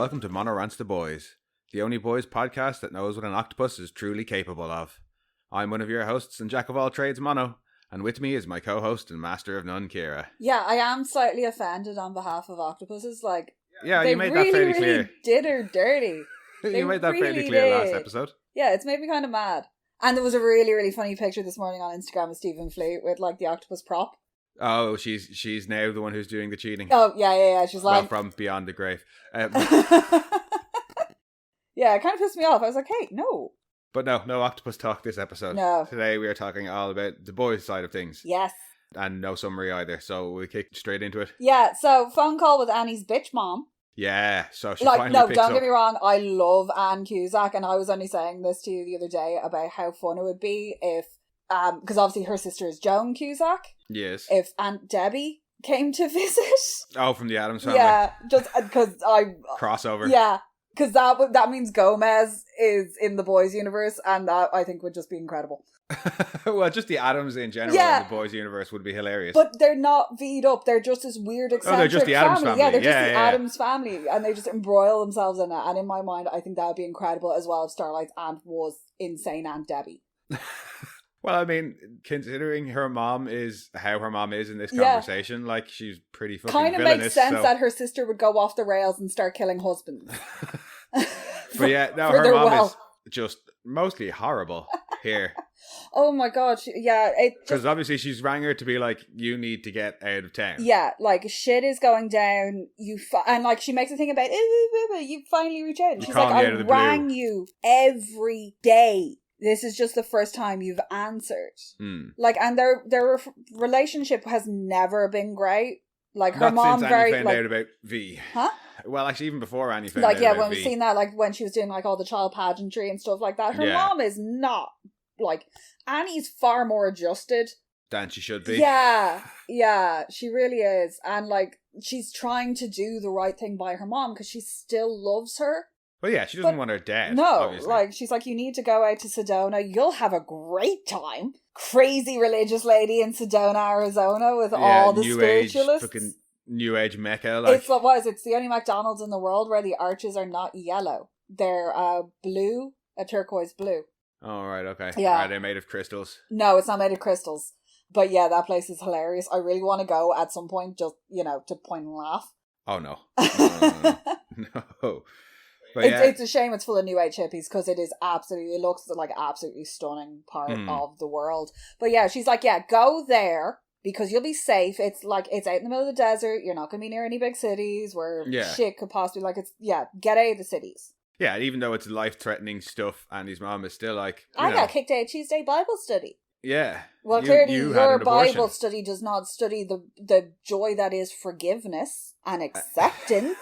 welcome to Mono Rants the Boys, the only boys podcast that knows what an octopus is truly capable of. I'm one of your hosts and jack of all trades, Mono, and with me is my co-host and master of none, Kira. Yeah, I am slightly offended on behalf of octopuses. Yeah, you made that fairly clear. Did her dirty. You made that fairly clear last episode. Yeah, it's made me kind of mad. And there was a really, really funny picture this morning on Instagram of Stephen Fleet with the octopus prop. Oh, she's now the one who's doing the cheating. Oh, yeah. She's like... Well, from beyond the grave. Yeah, it kind of pissed me off. I was like, hey, no. But no octopus talk this episode. No. Today we are talking all about the boys' side of things. Yes. And no summary either, so we kick straight into it. Yeah, so phone call with Annie's bitch mom. Yeah, so she finally picks don't up. Get me wrong, I love Anne Cusack, and I was only saying this to you the other day about how fun it would be if, because obviously her sister is Joan Cusack. Yes. If Aunt Debbie came to visit. Oh, from the Addams Family. Yeah, just because crossover. Yeah, because that means Gomez is in the boys' universe, and that I think would just be incredible. Well, just the Addams in general in the boys' universe would be hilarious. But they're not V'd up. They're just this weird eccentric they're just the Addams family. Yeah, they're just the Addams family, and they just embroil themselves in it. And in my mind, I think that would be incredible as well if Starlight's aunt was insane Aunt Debbie. Well, I mean, considering how her mom is in this conversation, she's pretty fucking kind of villainous. Makes sense that her sister would go off the rails and start killing husbands. But yeah, no, her mom is just mostly horrible here. Oh my god, because obviously she's rang her to be like, you need to get out of town. Yeah, shit is going down. And she makes a thing about you finally reach out. And she's like, I rang you every day. This is just the first time you've answered. And their relationship has never been great. Her not mom since very Annie found out about V. Huh? Well, actually, even before Annie found out about when V. we've seen that, when she was doing all the child pageantry and stuff like that, her mom is not Annie's far more adjusted than she should be. Yeah, she really is, and she's trying to do the right thing by her mom because she still loves her. Well, yeah, she doesn't want her dead. No, obviously. She's like, you need to go out to Sedona. You'll have a great time. Crazy religious lady in Sedona, Arizona, with all the spiritualists. Fucking New Age Mecca. It's it's the only McDonald's in the world where the arches are not yellow. They're blue, a turquoise blue. Oh, right, okay. Yeah. Are they made of crystals? No, it's not made of crystals. But yeah, that place is hilarious. I really want to go at some point, just, to point and laugh. Oh, no. No. But it's a shame it's full of New Age hippies because it looks like absolutely stunning part of the world. But yeah, she's like, go there because you'll be safe. It's out in the middle of the desert. You're not going to be near any big cities where shit could possibly, get out of the cities. Yeah, even though it's life-threatening stuff, Annie's mom is still I got kicked out of Tuesday Bible study. Yeah. Well, clearly your Bible study does not study the joy that is forgiveness and acceptance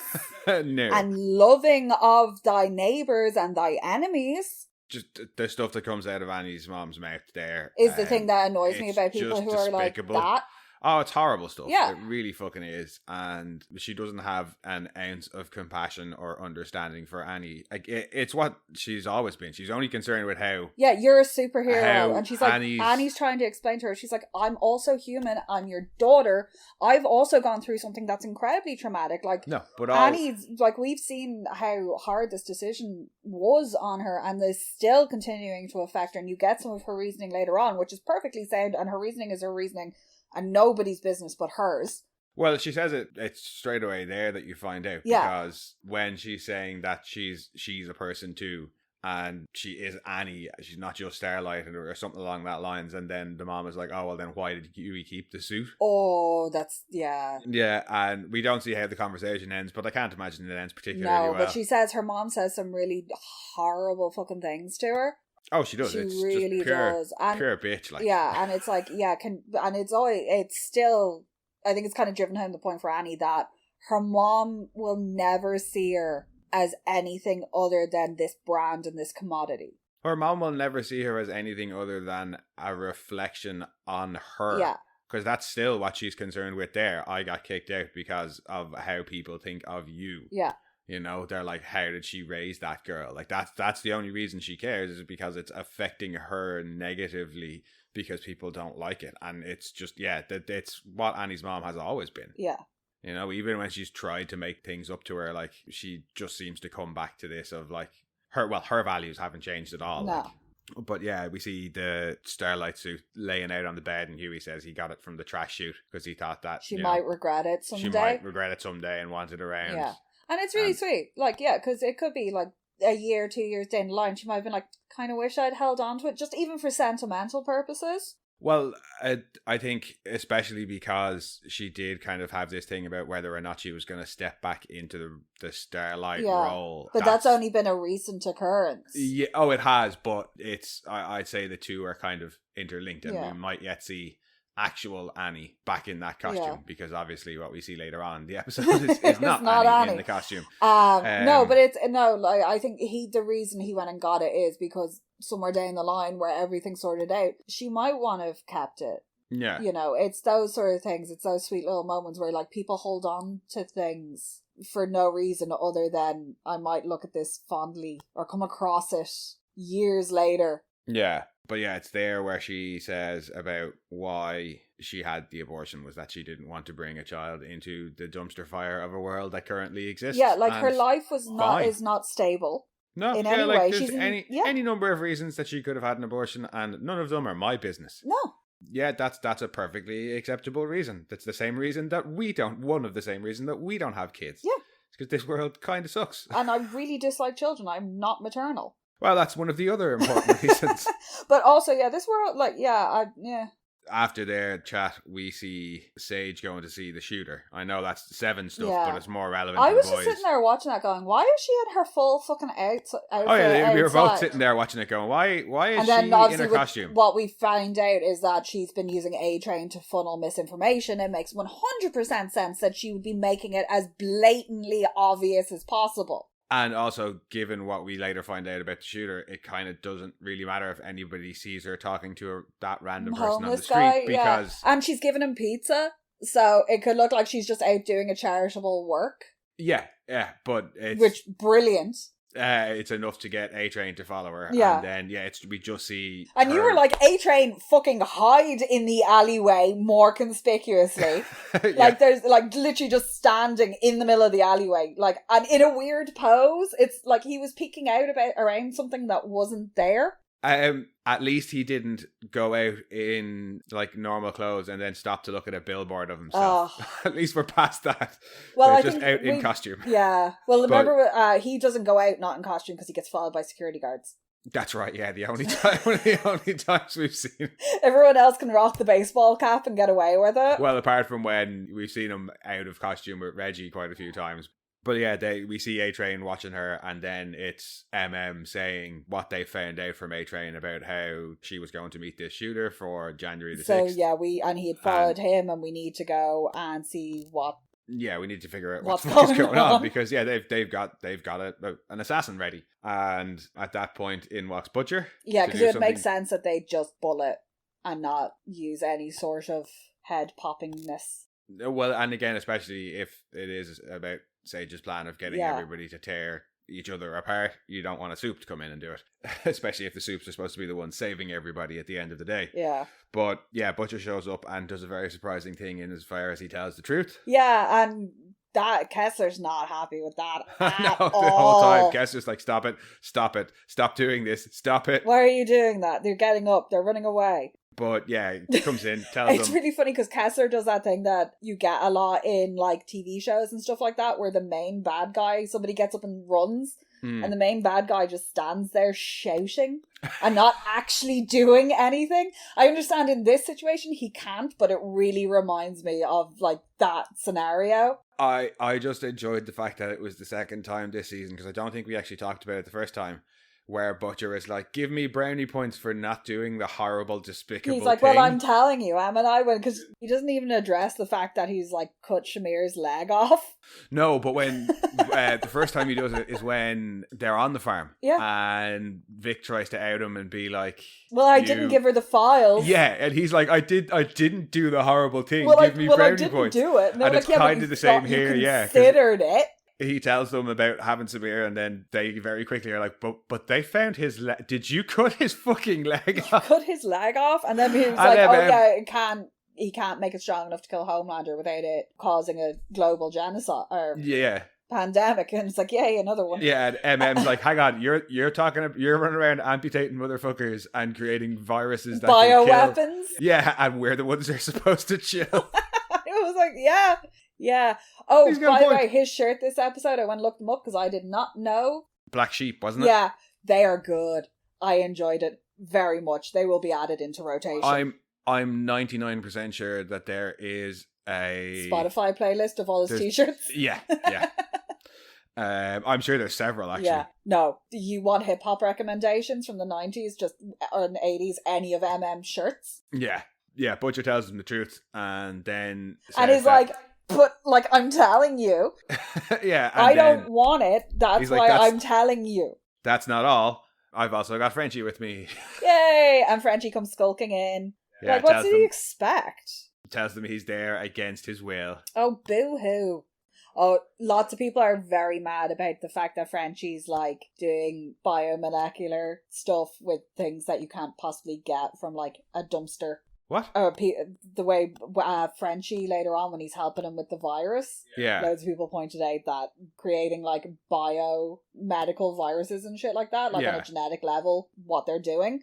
no. and loving of thy neighbours and thy enemies. Just the stuff that comes out of Annie's mom's mouth there is the thing that annoys me about people who are despicable. Like that. Oh, it's horrible stuff. Yeah. It really fucking is. And she doesn't have an ounce of compassion or understanding for Annie. It's what she's always been. She's only concerned with how... Yeah, you're a superhero. And she's like, Annie's trying to explain to her. She's like, I'm also human. I'm your daughter. I've also gone through something that's incredibly traumatic. No, but Annie's... we've seen how hard this decision was on her and is still continuing to affect her. And you get some of her reasoning later on, which is perfectly sound. And her reasoning is her reasoning. And nobody's business but hers. Well, she says it's straight away there that you find out. Yeah. Because when she's saying that she's a person too, and she is Annie, she's not just Starlight or something along that lines, and then the mom is like, oh, well then why did you keep the suit? Oh, that's, yeah. Yeah, and we don't see how the conversation ends, but I can't imagine it ends particularly well. No, but her mom says some really horrible fucking things to her. Oh, she does. She it's really just pure, does. And pure bitch. Yeah, and it's it's still, I think it's kind of driven home the point for Annie that her mom will never see her as anything other than this brand and this commodity. Her mom will never see her as anything other than a reflection on her. Yeah. Because that's still what she's concerned with there. I got kicked out because of how people think of you. Yeah. They're like, how did she raise that girl? That's the only reason she cares is because it's affecting her negatively because people don't like it. And it's just, it's what Annie's mom has always been. Yeah. You know, even when she's tried to make things up to her, like, she just seems to come back to this of, like, her values haven't changed at all. No. Like. But yeah, we see the Starlight suit laying out on the bed, and Huey says he got it from the trash chute because he thought that she might regret it someday. She might regret it someday and want it around. Yeah. And it's really sweet. Like, yeah, because it could be like a year, 2 years down the line, she might have been like, kind of wish I'd held on to it, just even for sentimental purposes. Well, I think especially because she did kind of have this thing about whether or not she was going to step back into the Starlight role. But that's only been a recent occurrence. Yeah, oh, it has, but I'd say the two are kind of interlinked, and we might yet see actual Annie back in that costume, because obviously what we see later on in the episode is not Annie in the costume. No, but I think the reason he went and got it is because somewhere down the line where everything's sorted out, she might want to have kept it. Yeah. You know, it's those sort of things. It's those sweet little moments where like people hold on to things for no reason other than I might look at this fondly or come across it years later. Yeah. But yeah, it's there where she says about why she had the abortion was that she didn't want to bring a child into the dumpster fire of a world that currently exists. Yeah, like her life is not stable. No, in any way. There's any number of reasons that she could have had an abortion, and none of them are my business. No. Yeah, that's a perfectly acceptable reason. That's the same reason that we don't have kids. Yeah. It's because this world kind of sucks. And I really dislike children. I'm not maternal. Well, that's one of the other important reasons. But also, this world, After their chat, we see Sage going to see the shooter. I know that's Seven stuff, but it's more relevant to the boys. I was just sitting there watching that going, why is she in her full fucking outfit? Oh yeah, we were both sitting there watching it going, why is she in her costume? What we found out is that she's been using A-Train to funnel misinformation. It makes 100% sense that she would be making it as blatantly obvious as possible. And also, given what we later find out about the shooter, it kind of doesn't really matter if anybody sees her talking to that random person on the street. Because and she's giving him pizza, so it could look like she's just out doing a charitable work. Yeah, but it's... brilliant. It's enough to get A-Train to follow her. Yeah. And then, we just see And you were like, A-Train fucking hide in the alleyway more conspicuously. Like, there's, like, literally just standing in the middle of the alleyway. Like, and in a weird pose. It's like he was peeking out around something that wasn't there. At least he didn't go out in like normal clothes and then stop to look at a billboard of himself. At least we're past that. Well, I just out in costume. Yeah. Well, remember, he doesn't go out not in costume because he gets followed by security guards. That's right. Yeah, one of the only times we've seen. Everyone else can rock the baseball cap and get away with it. Well, apart from when we've seen him out of costume with Reggie quite a few times. But yeah, we see A-Train watching her, and then it's saying what they found out from A-Train about how she was going to meet this shooter for January the 6th. So yeah, he had followed him, and we need to go and see what. Yeah, we need to figure out what's going on because they've got an assassin ready, and at that point in walks Butcher. Yeah, because it would make sense that they just bullet and not use any sort of head poppingness. Well, and again, especially if it is about Sage's plan of getting everybody to tear each other apart, you don't want a soup to come in and do it. Especially if the soups are supposed to be the one saving everybody at the end of the day. Yeah. But yeah, Butcher shows up and does a very surprising thing in as far as he tells the truth. Yeah, and that Kessler's not happy with that at all. The whole time Kessler's like, stop doing this, stop it. Why are you doing that? They're getting up, they're running away. But yeah, he comes in, tells It's really funny because Kessler does that thing that you get a lot in like TV shows and stuff like that, where the main bad guy, somebody gets up and runs, and the main bad guy just stands there shouting and not actually doing anything. I understand in this situation he can't, but it really reminds me of like that scenario. I just enjoyed the fact that it was the second time this season, because I don't think we actually talked about it the first time, where Butcher is like, give me brownie points for not doing the horrible, despicable He's like, thing. well, I'm telling you, Em and I would, because he doesn't even address the fact that he's like cut Shamir's leg off. No, but when the first time he does it is when they're on the farm. Yeah. And Vic tries to out him and be like, well, I didn't give her the files. Yeah, and he's like, I didn't do the horrible thing. Well, give me brownie I didn't points. do it. And it's kind of the same here, yeah. Considered it. He tells them about having Samir, and then they very quickly are like, but they found his did you cut his fucking leg off? Cut his leg off? And then he was like, it can't, he can't make it strong enough to kill Homelander without it causing a global genocide or pandemic. And it's like, yay, another one. Yeah, and MM's like, hang on, you're running around amputating motherfuckers and creating viruses that bioweapons. Yeah, and we're the ones that are supposed to chill. It was like, yeah. Oh, by the way, his shirt this episode, I went and looked them up because I did not know. Black Sheep, wasn't it? Yeah, they are good. I enjoyed it very much. They will be added into rotation. I'm 99% sure that there is a Spotify playlist of all his t-shirts. Yeah. I'm sure there's several, actually. Yeah. No, you want hip-hop recommendations from the 90s or the 80s, any of MM shirts? Yeah, Butcher tells him the truth, and then and he's like, but, like, I'm telling you. Yeah. I don't want it. That's why I'm telling you. That's not all. I've also got Frenchie with me. Yay! And Frenchie comes skulking in. Yeah, like, what did he expect? Tells them he's there against his will. Oh, boo-hoo. Oh, lots of people are very mad about the fact that Frenchie's, like, doing biomolecular stuff with things that you can't possibly get from, like, a dumpster. What? The way Frenchie later on, when he's helping him with the virus, loads of people pointed out that creating like biomedical viruses and shit like that, like on a genetic level, what they're doing,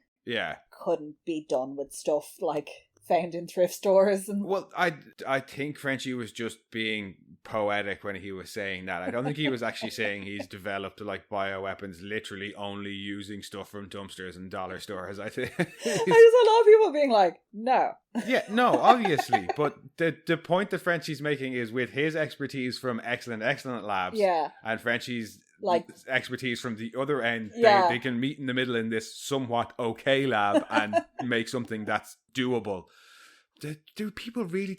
couldn't be done with stuff like found in thrift stores. And well, I think Frenchie was just being poetic when he was saying that. I don't think he was actually saying he's developed like bioweapons literally only using stuff from dumpsters and dollar stores. I think there's a lot of people being like, no. Yeah, no, obviously. But the point that Frenchie's making is with his expertise from excellent labs, and Frenchie's like expertise from the other end, they can meet in the middle in this somewhat okay lab and make something that's doable. Do people really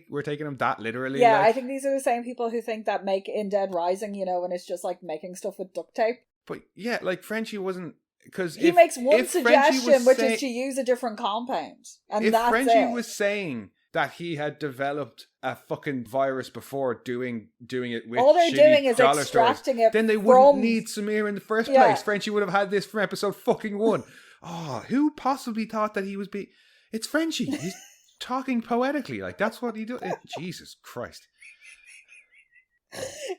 we're taking them that literally? Yeah, like? I think these are the same people who think that make In Dead Rising, you know, when it's just like making stuff with duct tape. But yeah, like Frenchie wasn't, because he makes one suggestion, which is to use a different compound, and if that's Frenchie was saying that he had developed a fucking virus before doing it with all they're doing is extracting it, then they wouldn't need Samir in the first place. Frenchie would have had this from episode fucking 1. Who possibly thought that he was it's Frenchie. He's talking poetically, like that's what he does. Jesus Christ.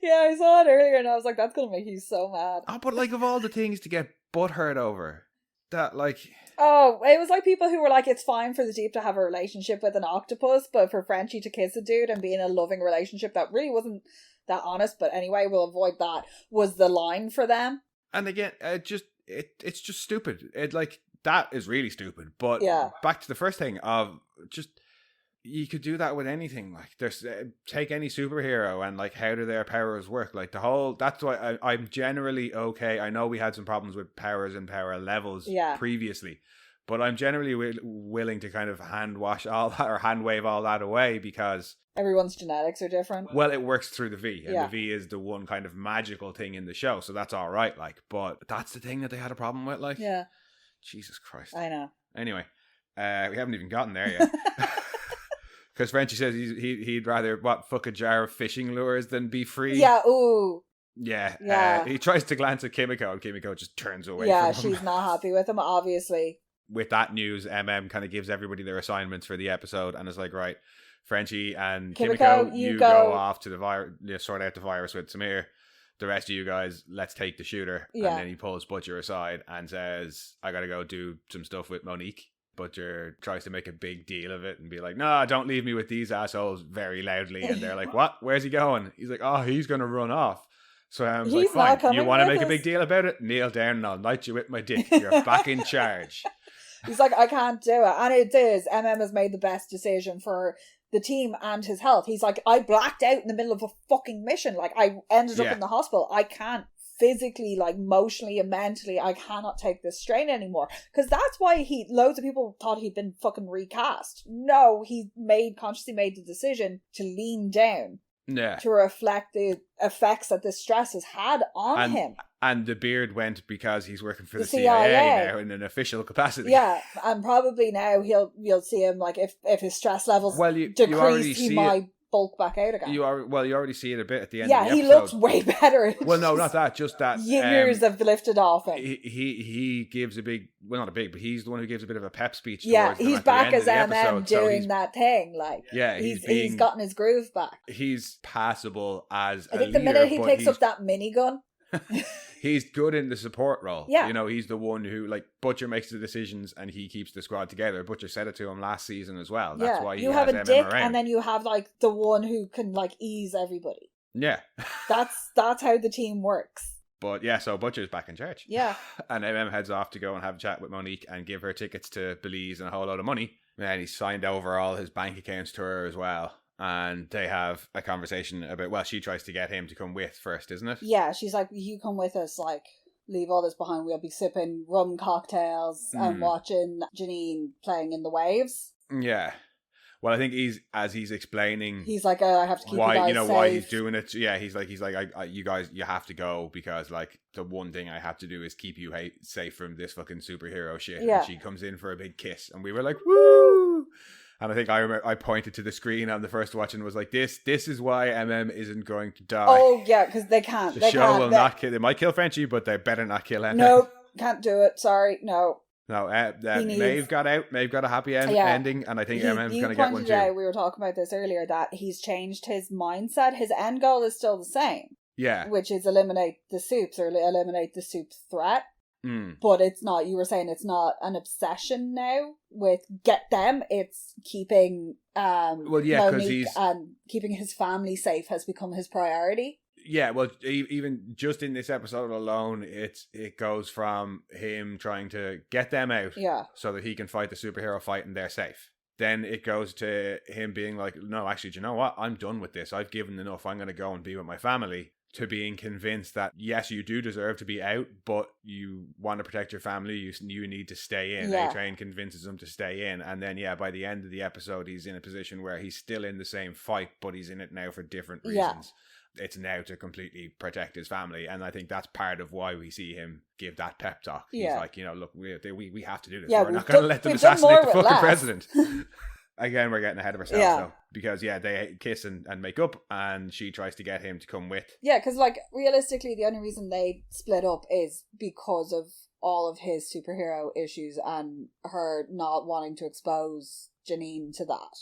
Yeah, I saw it earlier and I was like, that's gonna make you so mad. But like, of all the things to get butthurt over, that like... Oh, it was like people who were like, it's fine for the Deep to have a relationship with an octopus, but for Frenchie to kiss a dude and be in a loving relationship that really wasn't that honest, but anyway, we'll avoid that, was the line for them. And again, it's just stupid. That is really stupid. But back to the first thing of just, you could do that with anything. Like, there's take any superhero and like, how do their powers work? Like that's why I'm generally okay. I know we had some problems with powers and power levels previously, but I'm generally willing to kind of hand wave all that away, because everyone's genetics are different. Well, it works through the V, and the V is the one kind of magical thing in the show, so that's all right. Like, but that's the thing that they had a problem with. Like, Jesus Christ. I know. Anyway, we haven't even gotten there yet. Because Frenchie says he'd rather fuck a jar of fishing lures than be free. Yeah, ooh. Yeah. He tries to glance at Kimiko, and Kimiko just turns away from him. Yeah, she's not happy with him, obviously. With that news, MM kind of gives everybody their assignments for the episode, and is like, right, Frenchie and Kimiko, you go off to sort out the virus with Samir. The rest of you guys, let's take the shooter. Yeah. And then he pulls Butcher aside and says, I gotta go do some stuff with Monique. Butcher tries to make a big deal of it and be like, no, don't leave me with these assholes, very loudly. And they're like, what? Where's he going? He's like, oh, he's going to run off. So I was like, fine, you want to make a big deal about it? Kneel down and I'll knight you with my dick. You're back in charge. He's like, I can't do it. And it is. MM has made the best decision for the team and his health. He's like, I blacked out in the middle of a fucking mission. Like, I ended up in the hospital. I can't physically, like, emotionally and mentally, I cannot take this strain anymore. Because that's why loads of people thought he'd been fucking recast. No, he consciously made the decision to lean down. Yeah. To reflect the effects that this stress has had on him. And the beard went because he's working for the CIA now in an official capacity. Yeah, and probably now you'll see him, like, if his stress levels decrease, he might bulk back out again. You already see it a bit at the end of the episode. Yeah, he looks way better. Well, no, not that. Just that years have lifted off him. He gives a big, well, not a big, but he's the one who gives a bit of a pep speech. Yeah, Towards them he's at back the as end of the MM episode, doing that thing. Like, yeah, he's gotten his groove back. He's passable as I think a leader, the minute he picks up that minigun. He's good in the support role. Yeah. You know, he's the one who, like, Butcher makes the decisions and he keeps the squad together. Butcher said it to him last season as well. That's why you have a dick and then you have, like, the one who can, like, ease everybody. Yeah. That's how the team works. But yeah, so Butcher's back in charge. Yeah. And MM heads off to go and have a chat with Monique and give her tickets to Belize and a whole lot of money. And he signed over all his bank accounts to her as well. And they have a conversation about, well, she tries to get him to come with first, isn't it? Yeah, she's like, you come with us, like, leave all this behind. We'll be sipping rum cocktails and watching Janine playing in the waves. Yeah. Well, I think he's explaining. He's like, oh, I have to keep you guys safe. Why he's doing it. Yeah, he's like, you guys, you have to go because, like, the one thing I have to do is keep you safe from this fucking superhero shit. Yeah. And she comes in for a big kiss, and we were like, woo! And I think I remember I pointed to the screen on the first watch and was like, "This is why MM isn't going to die." Oh yeah, because they can't. The show will not kill. They might kill Frenchie, but they better not kill MM. Nope, can't do it. Sorry, no. No, Maeve got out. Maeve got a happy ending, and I think MM's going to get one too. We were talking about this earlier, that he's changed his mindset. His end goal is still the same. Yeah. Which is eliminate the soups or eliminate the soup threat. But it's not, you were saying it's not an obsession now with get them, it's keeping Monique and keeping his family safe has become his priority. Yeah, well, even just in this episode alone, it goes from him trying to get them out so that he can fight the superhero fight and they're safe. Then it goes to him being like, no, actually, do you know what? I'm done with this. I've given enough. I'm going to go and be with my family. To being convinced that, yes, you do deserve to be out, but you want to protect your family. You need to stay in. Yeah. A-Train convinces him to stay in. And then, by the end of the episode, he's in a position where he's still in the same fight, but he's in it now for different reasons. Yeah. It's now to completely protect his family. And I think that's part of why we see him give that pep talk. He's like, look, we have to do this. We're not going to let them assassinate the fucking president. Again, we're getting ahead of ourselves, though. Because, they kiss and make up, and she tries to get him to come with. Yeah, because, like, realistically, the only reason they split up is because of all of his superhero issues and her not wanting to expose Janine to that.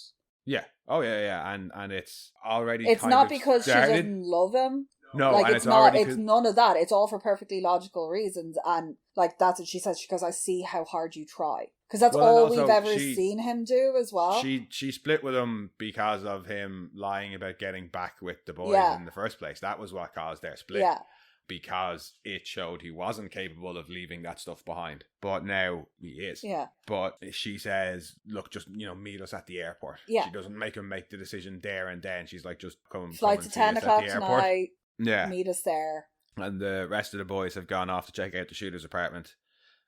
Yeah. Oh, yeah. And it's already It's not because started. She doesn't love him. No, like, and it's not. It's none of that. It's all for perfectly logical reasons, and like that's what she says. She goes, "I see how hard you try," because that's all we've ever seen him do as well. She split with him because of him lying about getting back with the boys in the first place. That was what caused their split. Yeah. Because it showed he wasn't capable of leaving that stuff behind. But now he is. Yeah. But she says, look, just, meet us at the airport. Yeah. She doesn't make him make the decision there and then. She's like, just come Flight's at 10 o'clock tonight. Yeah. Meet us there. And the rest of the boys have gone off to check out the shooter's apartment.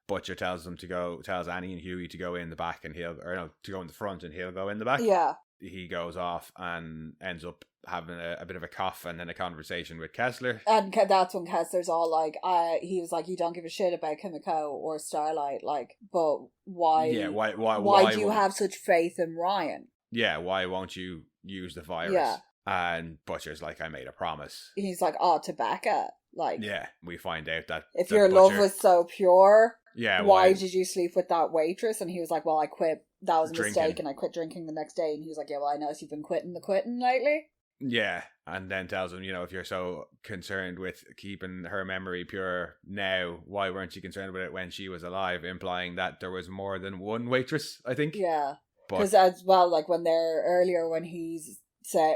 Butcher tells Annie and Huey to go in the back and to go in the front and he'll go in the back. Yeah. He goes off and ends up having a bit of a cough and then a conversation with Kessler. And that's when Kessler's all like, he was like, you don't give a shit about Kimiko or Starlight, like, but why? Yeah, why do you have such faith in Ryan? Yeah, why won't you use the virus? Yeah. And Butcher's like, I made a promise. He's like, to Becca. Like, yeah, we find out that if your love was so pure, why did you sleep with that waitress? And he was like, well, I quit. That was a mistake, and I quit drinking the next day. And he was like, yeah, well, I noticed you've been quitting lately. Yeah, and then tells him, if you're so concerned with keeping her memory pure now, why weren't you concerned with it when she was alive? Implying that there was more than one waitress, I think. Yeah, because as well, like when he's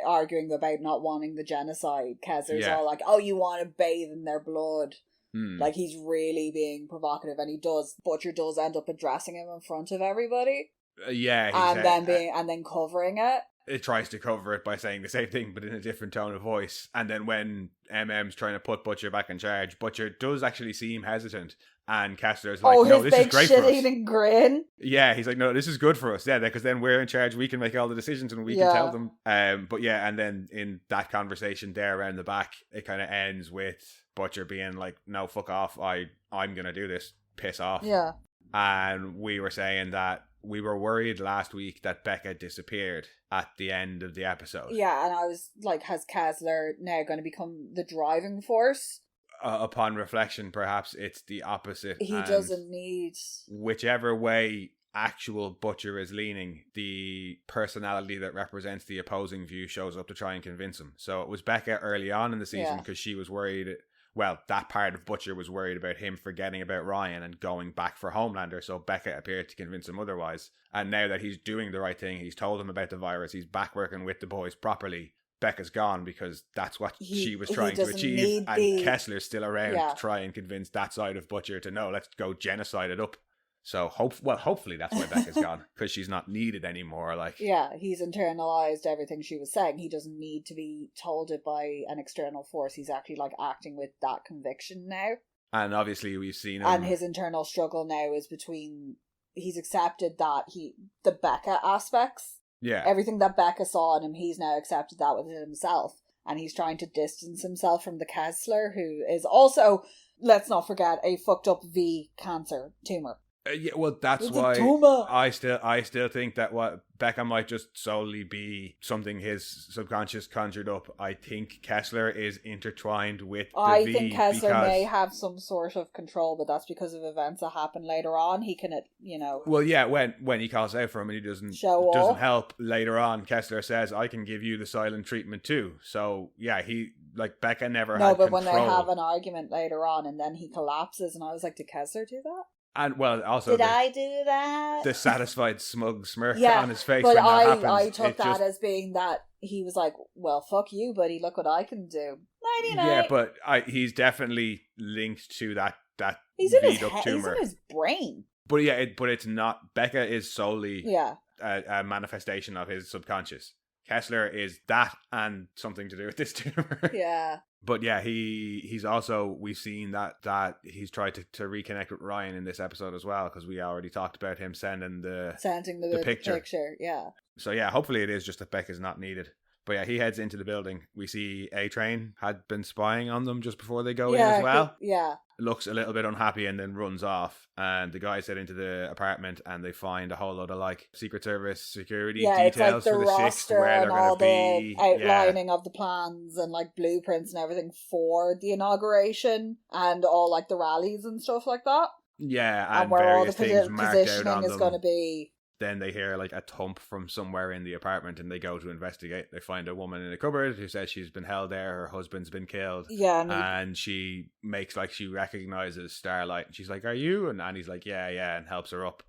arguing about not wanting the genocide, Kessler's all like, oh, you want to bathe in their blood. Like he's really being provocative, and Butcher does end up addressing him in front of everybody. And then covering it. It tries to cover it by saying the same thing, but in a different tone of voice. And then when MM's trying to put Butcher back in charge, Butcher does actually seem hesitant. And Kessler's like, no, this is great for us. Oh, his big shit-eating grin. Yeah, he's like, no, this is good for us. Yeah, because then we're in charge. We can make all the decisions and we can tell them. But yeah, and then in that conversation there around the back, it kind of ends with Butcher being like, no, fuck off. I'm going to do this. Piss off. Yeah. And we were saying that we were worried last week that Becca disappeared at the end of the episode. Yeah, and I was like, has Kessler now going to become the driving force? Upon reflection, perhaps it's the opposite. He doesn't need... Whichever way actual Butcher is leaning, the personality that represents the opposing view shows up to try and convince him. So it was Becca early on in the season because she was worried... Well, that part of Butcher was worried about him forgetting about Ryan and going back for Homelander, so Becca appeared to convince him otherwise. And now that he's doing the right thing, he's told him about the virus, he's back working with the boys properly, Becca's gone because that's what she was trying to achieve, and Kessler's still around to try and convince that side of Butcher to, no, let's go genocide it up. So hopefully that's why Becca's gone, because she's not needed anymore. Like, yeah, he's internalized everything she was saying. He doesn't need to be told it by an external force. He's actually like acting with that conviction now. And obviously we've seen him. And his internal struggle now is between, he's accepted that the Becca aspects. Yeah. Everything that Becca saw in him, he's now accepted that within himself. And he's trying to distance himself from the Kessler, who is also, let's not forget, a fucked up V cancer tumor. Yeah, well, that's why I still think that what Becca might just solely be something his subconscious conjured up. I think Kessler is intertwined with the I V. think Kessler may have some sort of control, but that's because of events that happen later on. He can, Well, yeah, when he calls out for him and he doesn't help later on, Kessler says, "I can give you the silent treatment too." So yeah, Becca never had control. No, but when they have an argument later on and then he collapses, and I was like, did Kessler do that? And well, also I do that? The satisfied, smug smirk on his face when that happens. I took that as being that he was like, "Well, fuck you, buddy. Look what I can do." 99. Yeah, but he's definitely linked to that he's in tumor. He's in his brain. But yeah, but it's not. Becca is solely a manifestation of his subconscious. Kessler is that and something to do with this tumor. Yeah. But yeah, he's also, we've seen that he's tried to reconnect with Ryan in this episode as well, because we already talked about him sending the picture. Yeah. So yeah, hopefully it is just that Becca's not needed. But yeah, he heads into the building. We see A-Train had been spying on them just before they go in as well. Yeah. Looks a little bit unhappy and then runs off. And the guys head into the apartment and they find a whole load of Secret Service security details for the 6th, where they're going to be. Outlining of the plans and blueprints and everything for the inauguration and all the rallies and stuff like that. Yeah, and where all the things positioning is going to be. Then they hear a thump from somewhere in the apartment and they go to investigate. They find a woman in a cupboard who says she's been held there, her husband's been killed. Yeah. And she makes she recognizes Starlight and she's like, "Are you?" And Annie's like, yeah, and helps her up.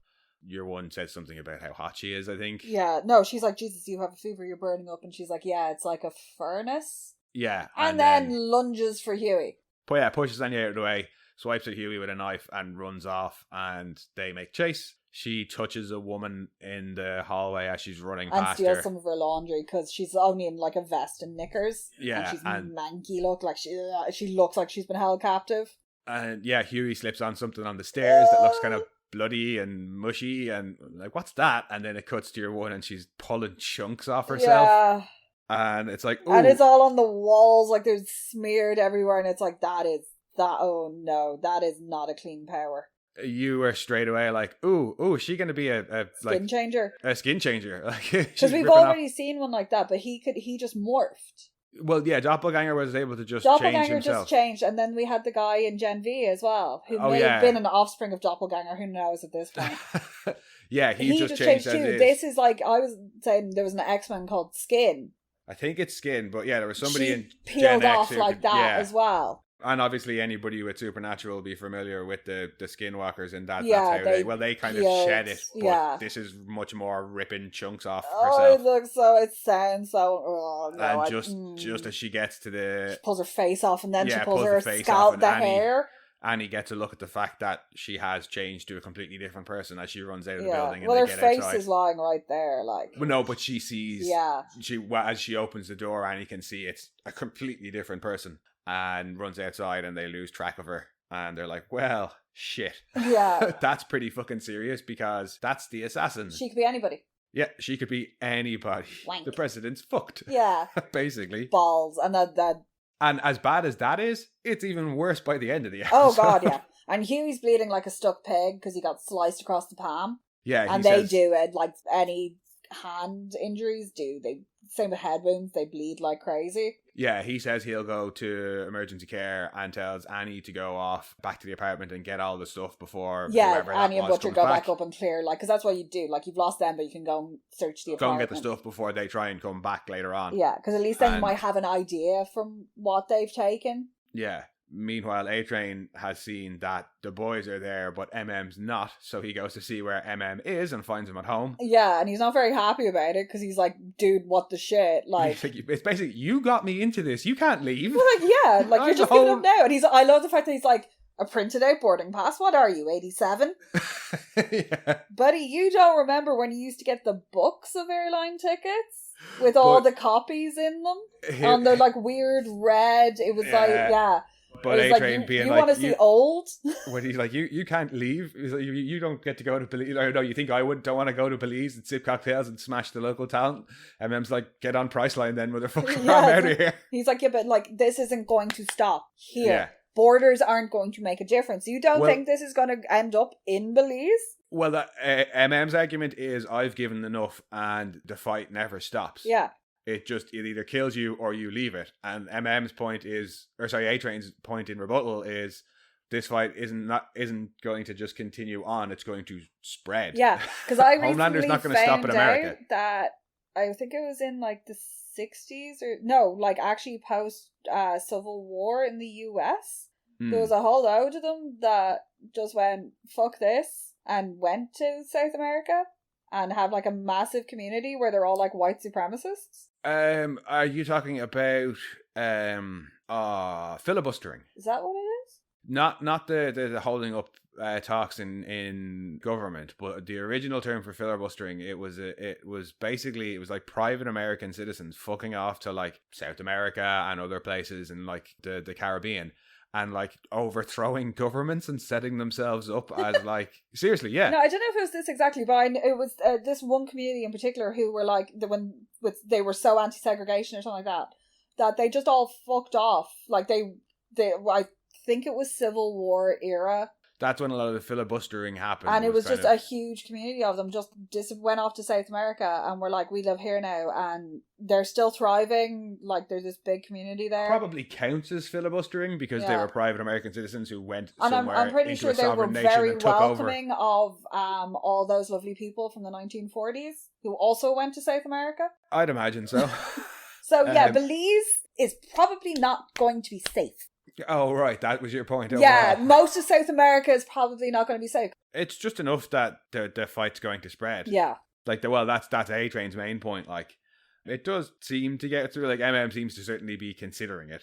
Your one said something about how hot she is, I think. Yeah, no, she's like, "Jesus, you have a fever, you're burning up." And she's like, "Yeah, it's like a furnace." Yeah. And then lunges for Huey. But yeah, pushes Annie out of the way, swipes at Huey with a knife and runs off, and they make chase. She touches a woman in the hallway as she's running past her. And steals some of her laundry because she's only in a vest and knickers. Yeah. And she's manky look. She looks like she's been held captive. And yeah, Huey slips on something on the stairs that looks kind of bloody and mushy and what's that? And then it cuts to your one and she's pulling chunks off herself. Yeah. And it's ooh. And it's all on the walls, they're smeared everywhere, and it's oh no, that is not a clean power. You were straight away ooh, is she going to be a skin changer? A skin changer. Because we've already seen one like that, but he just morphed. Well, yeah, Doppelganger was able to just Doppelganger change himself. Just changed, and then we had the guy in Gen V as well, who may have been an offspring of Doppelganger, who knows at this point. Yeah, he just changed too. This is I was saying there was an X-Men called Skin. I think it's Skin, but yeah, there was somebody in peeled Gen off X like that as well. And obviously anybody with Supernatural will be familiar with the skinwalkers in that. Yeah, that's how they kind of shed it. But this is much more ripping chunks off herself. It sounds so... Oh, no, and just as she gets to the... She pulls her face off and then she pulls her scalp, the hair. Annie gets a look at the fact that she has changed to a completely different person as she runs out of the building. Well, her face is lying right there, Well, no, but she sees... As she opens the door, Annie can see it's a completely different person. And runs outside and they lose track of her. And they're like, well, shit. Yeah. That's pretty fucking serious because that's the assassin. She could be anybody. Yeah, she could be anybody. Wank. The president's fucked. Yeah. Basically. Balls. And that. And as bad as that is, it's even worse by the end of the episode. Oh, God, yeah. And Huey's bleeding like a stuck pig because he got sliced across the palm. Yeah, and they do it. Like any hand injuries, same with head wounds, they bleed like crazy. Yeah, he says he'll go to emergency care and tells Annie to go off back to the apartment and get all the stuff before Annie and Butcher go back up and clear, like, because that's what you do. Like, you've lost them, but you can go and search the apartment. Go and get the stuff before they try and come back later on. Yeah, because at least then you might have an idea from what they've taken. Yeah. Meanwhile, A-Train has seen that the boys are there, but MM's not, so he goes to see where MM is and finds him at home. Yeah, and he's not very happy about it, because he's like, dude, what the shit? Like, it's basically, you got me into this, you can't leave. Well, like, yeah, like, you're just giving up now. And I love the fact that he's like, a printed out boarding pass? What are you, 87? Yeah. Buddy, you don't remember when you used to get the books of airline tickets? With all the copies in them? On the, like, weird red, it was like, yeah. But A-Train like, being you like, want to see old? When he's like, you can't leave. He's like, you don't get to go to Belize. Or no, you think I don't want to go to Belize and sip cocktails and smash the local talent? MM's like, get on Priceline then, motherfucker. I'm out of here. He's like, yeah, but like, this isn't going to stop here. Yeah. Borders aren't going to make a difference. You don't think this is going to end up in Belize? Well, MM's argument is, I've given enough and the fight never stops. Yeah. It either kills you or you leave it. And MM's point is, A-Train's point in rebuttal is, this fight isn't going to just continue on. It's going to spread. Yeah, because I Homelander's not going to stop in America. That I think it was in like the 60s or no, like actually post Civil War in the US. There was a whole load of them that just went fuck this and went to South America and have like a massive community where they're all like white supremacists. Are you talking about filibustering? Is that what it is? Not the holding up talks in government, but the original term for filibustering, it was like private American citizens fucking off to like South America and other places in like the Caribbean. And like overthrowing governments and setting themselves up as like seriously, yeah. No, I don't know if it was this exactly, but it was this one community in particular who were like they were so anti-segregation or something like that they just all fucked off. Like they I think it was Civil War era. That's when a lot of the filibustering happened. And it was just a huge community of them just went off to South America and were like, we live here now. And they're still thriving. Like, there's this big community there. Probably counts as filibustering because they were private American citizens who went somewhere I'm pretty into sure a they were sovereign nation very and took welcoming over. of all those lovely people from the 1940s who also went to South America. I'd imagine so. So, yeah, Belize is probably not going to be safe. Oh, right. That was your point. Yeah, most of South America is probably not going to be safe. It's just enough that the fight's going to spread. Yeah. Like, that's A-Train's main point. Like, it does seem to get through. Like, MM seems to certainly be considering it.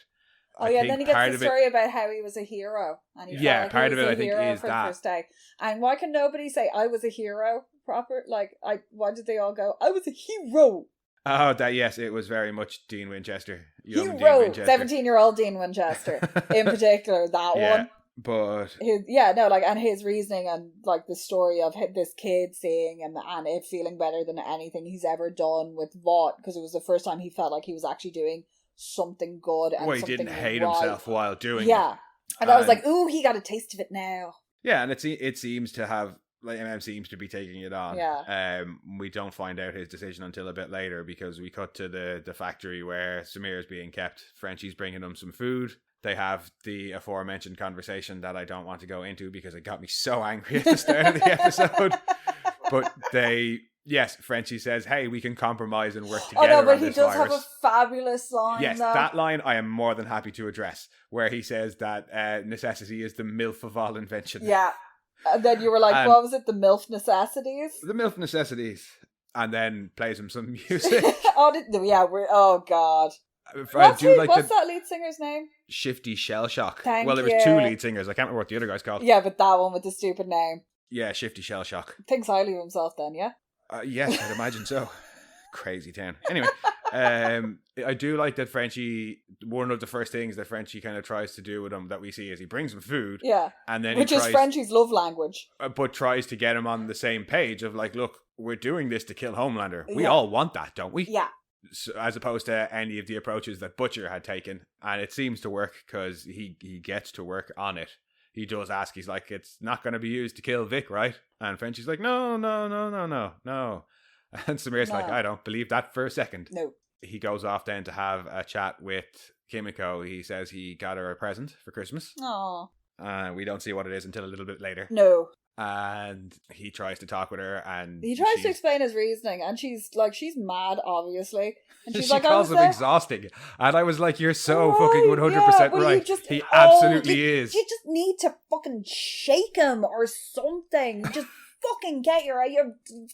Then he gets the story about how he was a hero. And he felt like part of it, I think, is for that. The first day. And why can nobody say, I was a hero proper? Like, why did they all go, I was a hero? Oh, yes, it was very much Dean Winchester. He wrote 17-year-old Dean Winchester, in particular, that one. But... and his reasoning and, like, the story of this kid seeing him and it feeling better than anything he's ever done with Vought, because it was the first time he felt like he was actually doing something good and he didn't hate right. himself while doing it. Yeah. And I was like, ooh, he got a taste of it now. Yeah, and it seems to have... Like, MM seems to be taking it on. Yeah. We don't find out his decision until a bit later because we cut to the factory where Samir's being kept. Frenchie's bringing him some food. They have the aforementioned conversation that I don't want to go into because it got me so angry at the start of the episode. But Frenchie says, hey, we can compromise and work together. Oh no, but he does have a fabulous line. Yes, that line I am more than happy to address, where he says that necessity is the MILF of all invention. Yeah. And then you were like, what was it? The MILF necessities? The MILF necessities. And then plays him some music. Oh God. What's that lead singer's name? Shifty Shell Shock. Thank there was 2 lead singers. I can't remember what the other guy's called. Yeah, but that one with the stupid name. Yeah, Shifty Shell Shock. Thinks highly of himself then, yeah? Yes, I'd imagine so. Crazy town. Anyway, I do like that Frenchie, one of the first things that Frenchie kind of tries to do with him that we see is he brings him food. Yeah. And then Which is Frenchie's love language. But tries to get him on the same page of like, look, we're doing this to kill Homelander. We all want that, don't we? Yeah. So, as opposed to any of the approaches that Butcher had taken. And it seems to work because he gets to work on it. he does ask, he's like, it's not going to be used to kill Vic, right? And Frenchie's like, no. And Samir's like, I don't believe that for a second. No. He goes off then to have a chat with Kimiko. He says he got her a present for Christmas. Aww. We don't see what it is until a little bit later. No. And he tries to talk with her, and he tries to explain his reasoning, and she's mad, obviously. And she's like, calls him exhausting. And I was like, you're so fucking 100% right. He absolutely is. You just need to fucking shake him or something. Just fucking get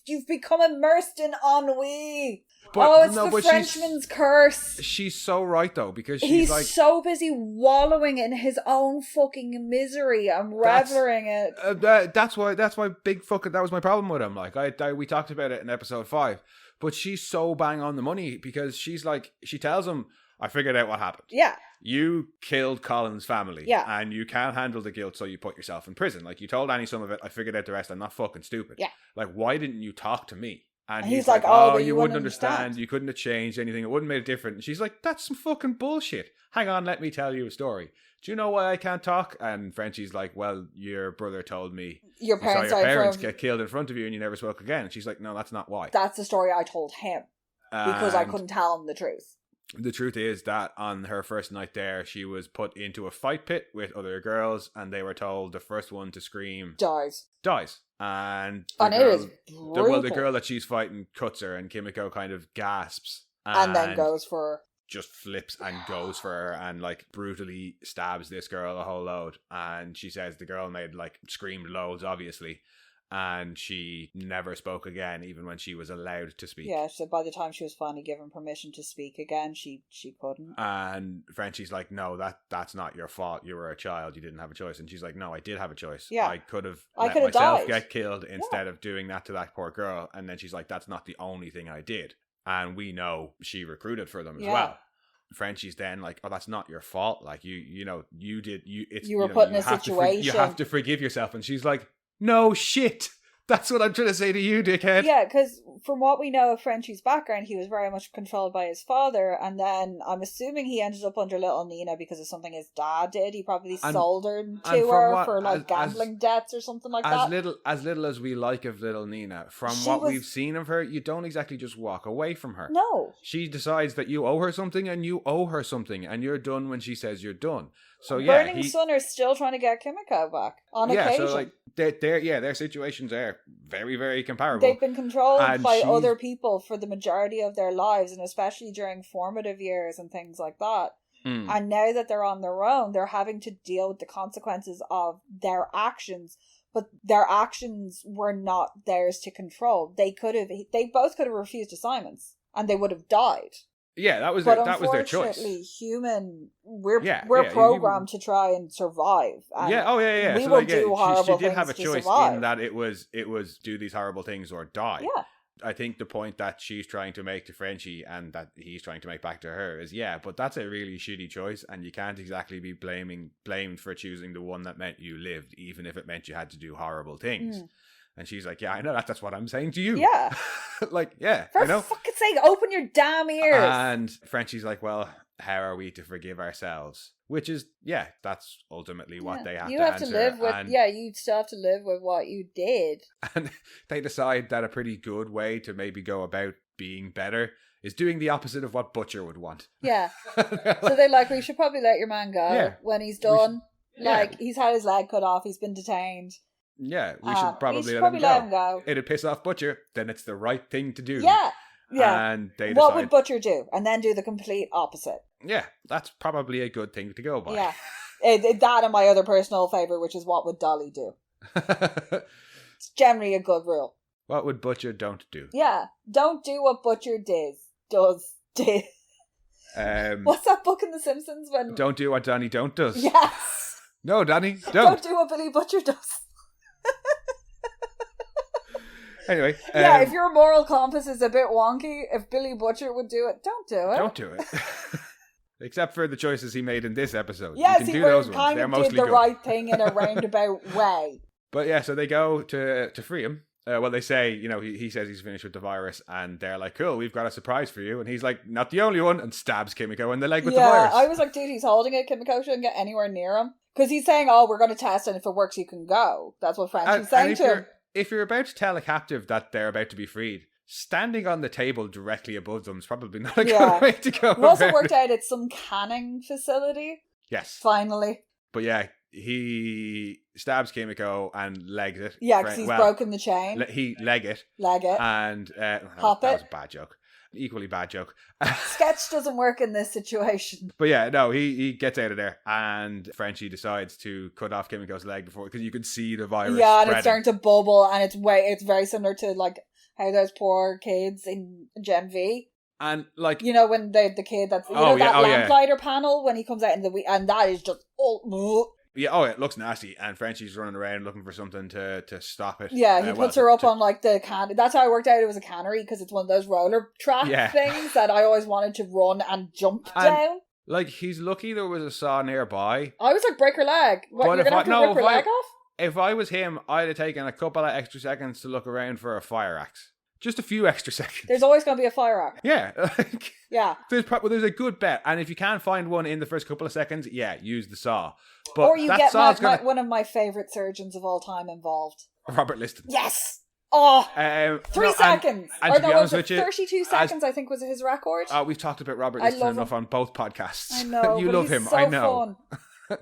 you've become immersed in ennui. But, it's the Frenchman's curse. She's so right, though, because he's so busy wallowing in his own fucking misery and reveling it. That's why that was my problem with him. Like, we talked about it in episode 5. But she's so bang on the money, because she's like, she tells him, I figured out what happened. Yeah. You killed Colin's family. Yeah. And you can't handle the guilt, so you put yourself in prison. Like, you told Annie some of it, I figured out the rest, I'm not fucking stupid. Yeah. Like, why didn't you talk to me? And he's like, oh, you wouldn't understand. You couldn't have changed anything. It wouldn't have made it different. And she's like, that's some fucking bullshit. Hang on, let me tell you a story. Do you know why I can't talk? And Frenchie's like, well, your brother told me your parents get killed in front of you and you never spoke again. And she's like, no, that's not why. That's the story I told him. Because I couldn't tell him the truth. The truth is that on her first night there, she was put into a fight pit with other girls, and they were told the first one to scream dies. And it was brutal. The girl that she's fighting cuts her, and Kimiko kind of gasps. And then goes for her. Just flips and goes for her and like brutally stabs this girl a whole load. And she says the girl screamed loads, obviously. And she never spoke again, even when she was allowed to speak. Yeah, so by the time she was finally given permission to speak again, she couldn't. And Frenchie's like, no, that's not your fault. You were a child. You didn't have a choice. And she's like, no, I did have a choice. Yeah. I could have let myself get killed instead of doing that to that poor girl. And then she's like, that's not the only thing I did. And we know she recruited for them as well. Frenchie's then like, oh, that's not your fault. Like, you were put in a situation. You have to forgive yourself. And she's like, no shit. That's what I'm trying to say to you, dickhead. Yeah, because from what we know of Frenchie's background, he was very much controlled by his father, and then I'm assuming he ended up under little Nina because of something his dad did. He probably sold her to her for gambling debts or something like that. As little as we like of little Nina, from we've seen of her, you don't exactly just walk away from her. No. She decides that you owe her something, and you owe her something, and you're done when she says you're done. So Burning Sun are still trying to get Kimiko back on occasion. So like their situations are very, very comparable. They've been controlled by other people for the majority of their lives, and especially during formative years and things like that. And now that they're on their own, they're having to deal with the consequences of their actions. But their actions were not theirs to control. They both could have refused assignments, and they would have died. Yeah, that was their choice. We're programmed to try and survive. And we will do horrible things. She did have a choice in that it was do these horrible things or die. Yeah. I think the point that she's trying to make to Frenchie and that he's trying to make back to her is, but that's a really shitty choice, and you can't exactly be blamed for choosing the one that meant you lived, even if it meant you had to do horrible things. And she's like, I know that's what I'm saying to you. Yeah. For fucking sake, open your damn ears. And Frenchie's like, well, how are we to forgive ourselves? Which is, that's ultimately what they have to answer. You still have to live with what you did. And they decide that a pretty good way to maybe go about being better is doing the opposite of what Butcher would want. Yeah. So they're like, we should probably let your man go when he's done. He's had his leg cut off, he's been detained. Yeah, we should probably let him go. It'd piss off Butcher, then it's the right thing to do. Yeah. Yeah. And they decide, what would Butcher do? And then do the complete opposite. Yeah, that's probably a good thing to go by. Yeah. That and my other personal favourite, which is what would Dolly do? It's generally a good rule. What would Butcher don't do? Yeah. Don't do what Butcher did. What's that book in The Simpsons when... Don't do what Donnie don't does. Yes. No, Donnie, don't do what Billy Butcher does. Anyway. If your moral compass is a bit wonky, if Billy Butcher would do it, don't do it. Don't do it. Except for the choices he made in this episode. Yes, he kind of did the right thing in a roundabout way. But so they go to free him. They say, he says he's finished with the virus, and they're like, cool, we've got a surprise for you. And he's like, not the only one, and stabs Kimiko in the leg with the virus. I was like, dude, he's holding it. Kimiko shouldn't get anywhere near him. Because he's saying, oh, we're going to test, and if it works, you can go. That's what Frenchie's saying to him. If you're about to tell a captive that they're about to be freed, standing on the table directly above them is probably not a good way to go. It also worked out it's some canning facility. Yes. Finally. But yeah, he stabs Kimiko and legs it. Yeah, because he's broken the chain. He leg it. And hop it. That was a bad joke. Equally bad joke. Sketch doesn't work in this situation. But yeah, no, he gets out of there, and Frenchie decides to cut off Kimiko's leg before, because you could see the virus and spreading. It's starting to bubble, and it's very similar to like how those poor kids in Gen V. And like, you know, when the kid that's lamplighter panel when he comes out in and that is just it looks nasty, and Frenchie's running around looking for something to stop it. Yeah, he puts her up on like the can. That's how I worked out it was a cannery, because it's one of those roller track things that I always wanted to run and jump down. Like, he's lucky there was a saw nearby. I was like, break her leg. What, you're gonna have to rip her leg off? If I was him, I'd have taken a couple of extra seconds to look around for a fire axe. Just a few extra seconds. There's always going to be a fire axe. Yeah. Yeah. There's a good bet. And if you can't find one in the first couple of seconds, use the saw. But or you get one of my favourite surgeons of all time involved. Robert Liston. Yes. Oh, 3 seconds. And to be honest with you, 32 seconds, I think, was his record. We've talked about Robert Liston enough on both podcasts. I know. You love him. So I know. Fun.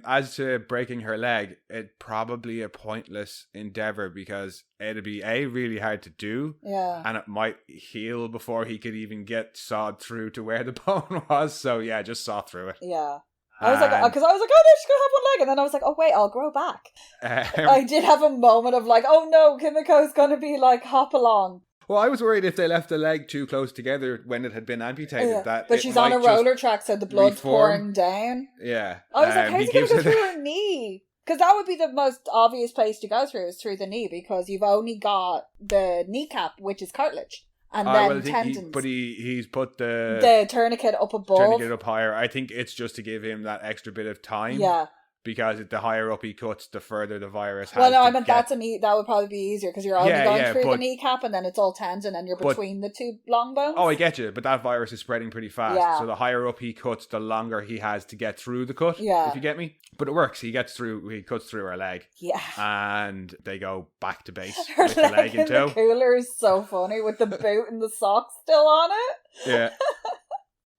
As to breaking her leg, it's probably a pointless endeavour, because it'd be really hard to do. Yeah. And it might heal before he could even get sawed through to where the bone was. So yeah, just saw through it. Yeah. I was like, oh, no, she's going to have one leg. And then I was like, oh, wait, I'll grow back. I did have a moment of like, oh no, Kimiko's going to be like, hop along. Well, I was worried if they left the leg too close together when it had been amputated. But she's on a roller track, so the blood's pouring down. Yeah. I was like, how's he going to go through her knee? Because that would be the most obvious place to go through, is through the knee, because you've only got the kneecap, which is cartilage. And then tendons. He's put the tourniquet up above. Tourniquet up higher. I think it's just to give him that extra bit of time. Yeah. Because the higher up he cuts, the further the virus has. Well, no, I meant that would probably be easier, because you're only going through the kneecap, and then it's all tendon, and you're between the two long bones. Oh, I get you, but that virus is spreading pretty fast. Yeah. So the higher up he cuts, the longer he has to get through the cut. Yeah. If you get me. But it works. He cuts through her leg. Yeah. And they go back to base her with the leg in tow. The cooler is so funny, with the boot and the socks still on it. Yeah.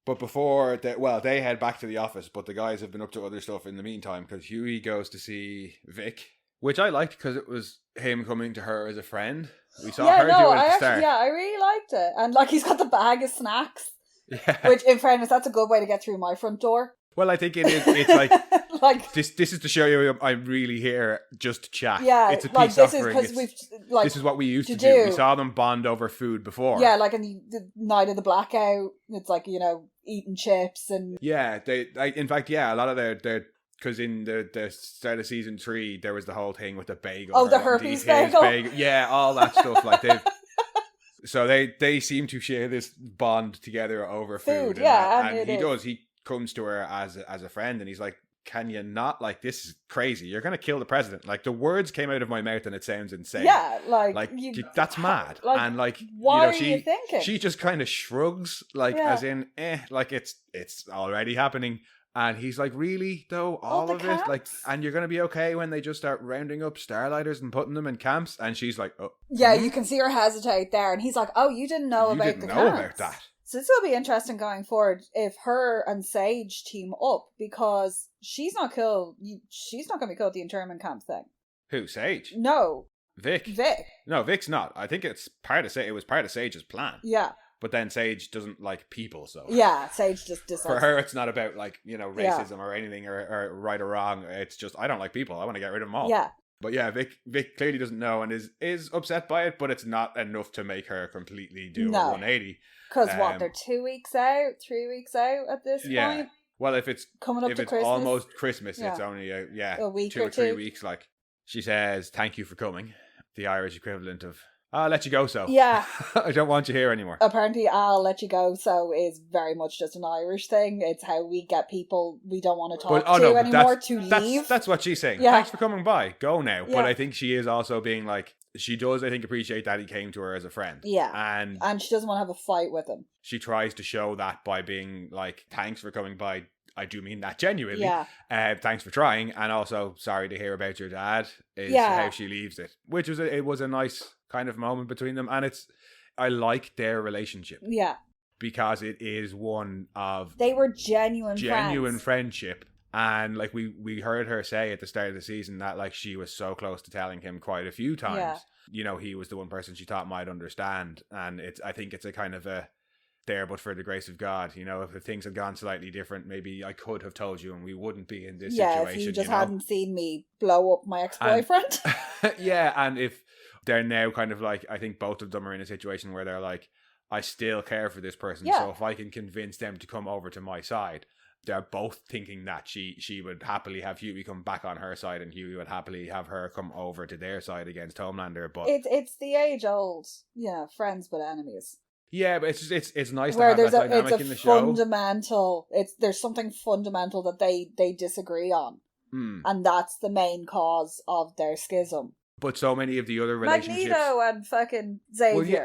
But before they head back to the office, but the guys have been up to other stuff in the meantime, because Huey goes to see Vic, which I liked because it was him coming to her as a friend. We saw her do it at the start. Yeah, I really liked it. And like, he's got the bag of snacks. Yeah. Which, in fairness, that's a good way to get through my front door. Well, I think it is. It's like, like this is to show you I'm really here just to chat. Yeah, it's a like peace this offering. is because this is what we used to do. We saw them bond over food before. Yeah, like in the night of the blackout, it's like, eating chips and in fact, a lot of their because in the start of season 3 there was the whole thing with the bagel. Oh, the herpes bagel. Yeah, all that stuff. Like so they seem to share this bond together over food. And he does. He comes to her as a friend, and he's like, can you not, like, this is crazy, you're gonna kill the president. Like, the words came out of my mouth and it sounds insane. Yeah, that's mad. Like, and like, what are you thinking? She just kind of shrugs, like, as in like it's already happening. And he's like, really though, all of it, like, and you're gonna be okay when they just start rounding up starlighters and putting them in camps? And she's like, oh yeah, you can see her hesitate there, and he's like, oh, you didn't know about that. So this will be interesting going forward if her and Sage team up, because she's not killed. She's not going to be killed the internment camp thing. Who, Sage? No. Vic. No, Vic's not. I think it was part of Sage's plan. Yeah. But then Sage doesn't like people, so. Yeah, Sage just decides. For her, it's not about like, racism or anything or right or wrong. It's just, I don't like people. I want to get rid of them all. Yeah. But yeah, Vic clearly doesn't know and is upset by it, but it's not enough to make her completely do a 180. Because they're 2 weeks out, 3 weeks out at this point? Well, if it's coming up to Christmas, almost Christmas, it's only a week 2 or 3 weeks. Like, she says, thank you for coming. The Irish equivalent of, I'll let you go so. Yeah. I don't want you here anymore. Apparently, I'll let you go so is very much just an Irish thing. It's how we get people we don't want to talk to anymore to leave. That's what she's saying. Yeah. Thanks for coming by. Go now. Yeah. But I think she is also being like, she does, I think, appreciate that he came to her as a friend. Yeah. And she doesn't want to have a fight with him. She tries to show that by being like, thanks for coming by. I do mean that genuinely. Yeah. Thanks for trying, and also sorry to hear about your dad, is how she leaves it. Which was it was a nice kind of moment between them, and I like their relationship. Yeah. Because it is one of... They were genuine friendship. And like we heard her say at the start of the season that like she was so close to telling him quite a few times. Yeah. You know, he was the one person she thought might understand. And I think it's a kind of a there but for the grace of God. You know, if things had gone slightly different, maybe I could have told you and we wouldn't be in this situation. Yeah, if you just hadn't seen me blow up my ex-boyfriend. Yeah, and if they're now kind of like, I think both of them are in a situation where they're like, I still care for this person, so if I can convince them to come over to my side, they're both thinking that she would happily have Hughie come back on her side, and Hughie would happily have her come over to their side against Homelander. But it's the age old, friends but enemies. Yeah, but it's nice where to have that dynamic in the show. There's something fundamental that they disagree on, and that's the main cause of their schism. But so many of the other relationships... Magneto and fucking Xavier.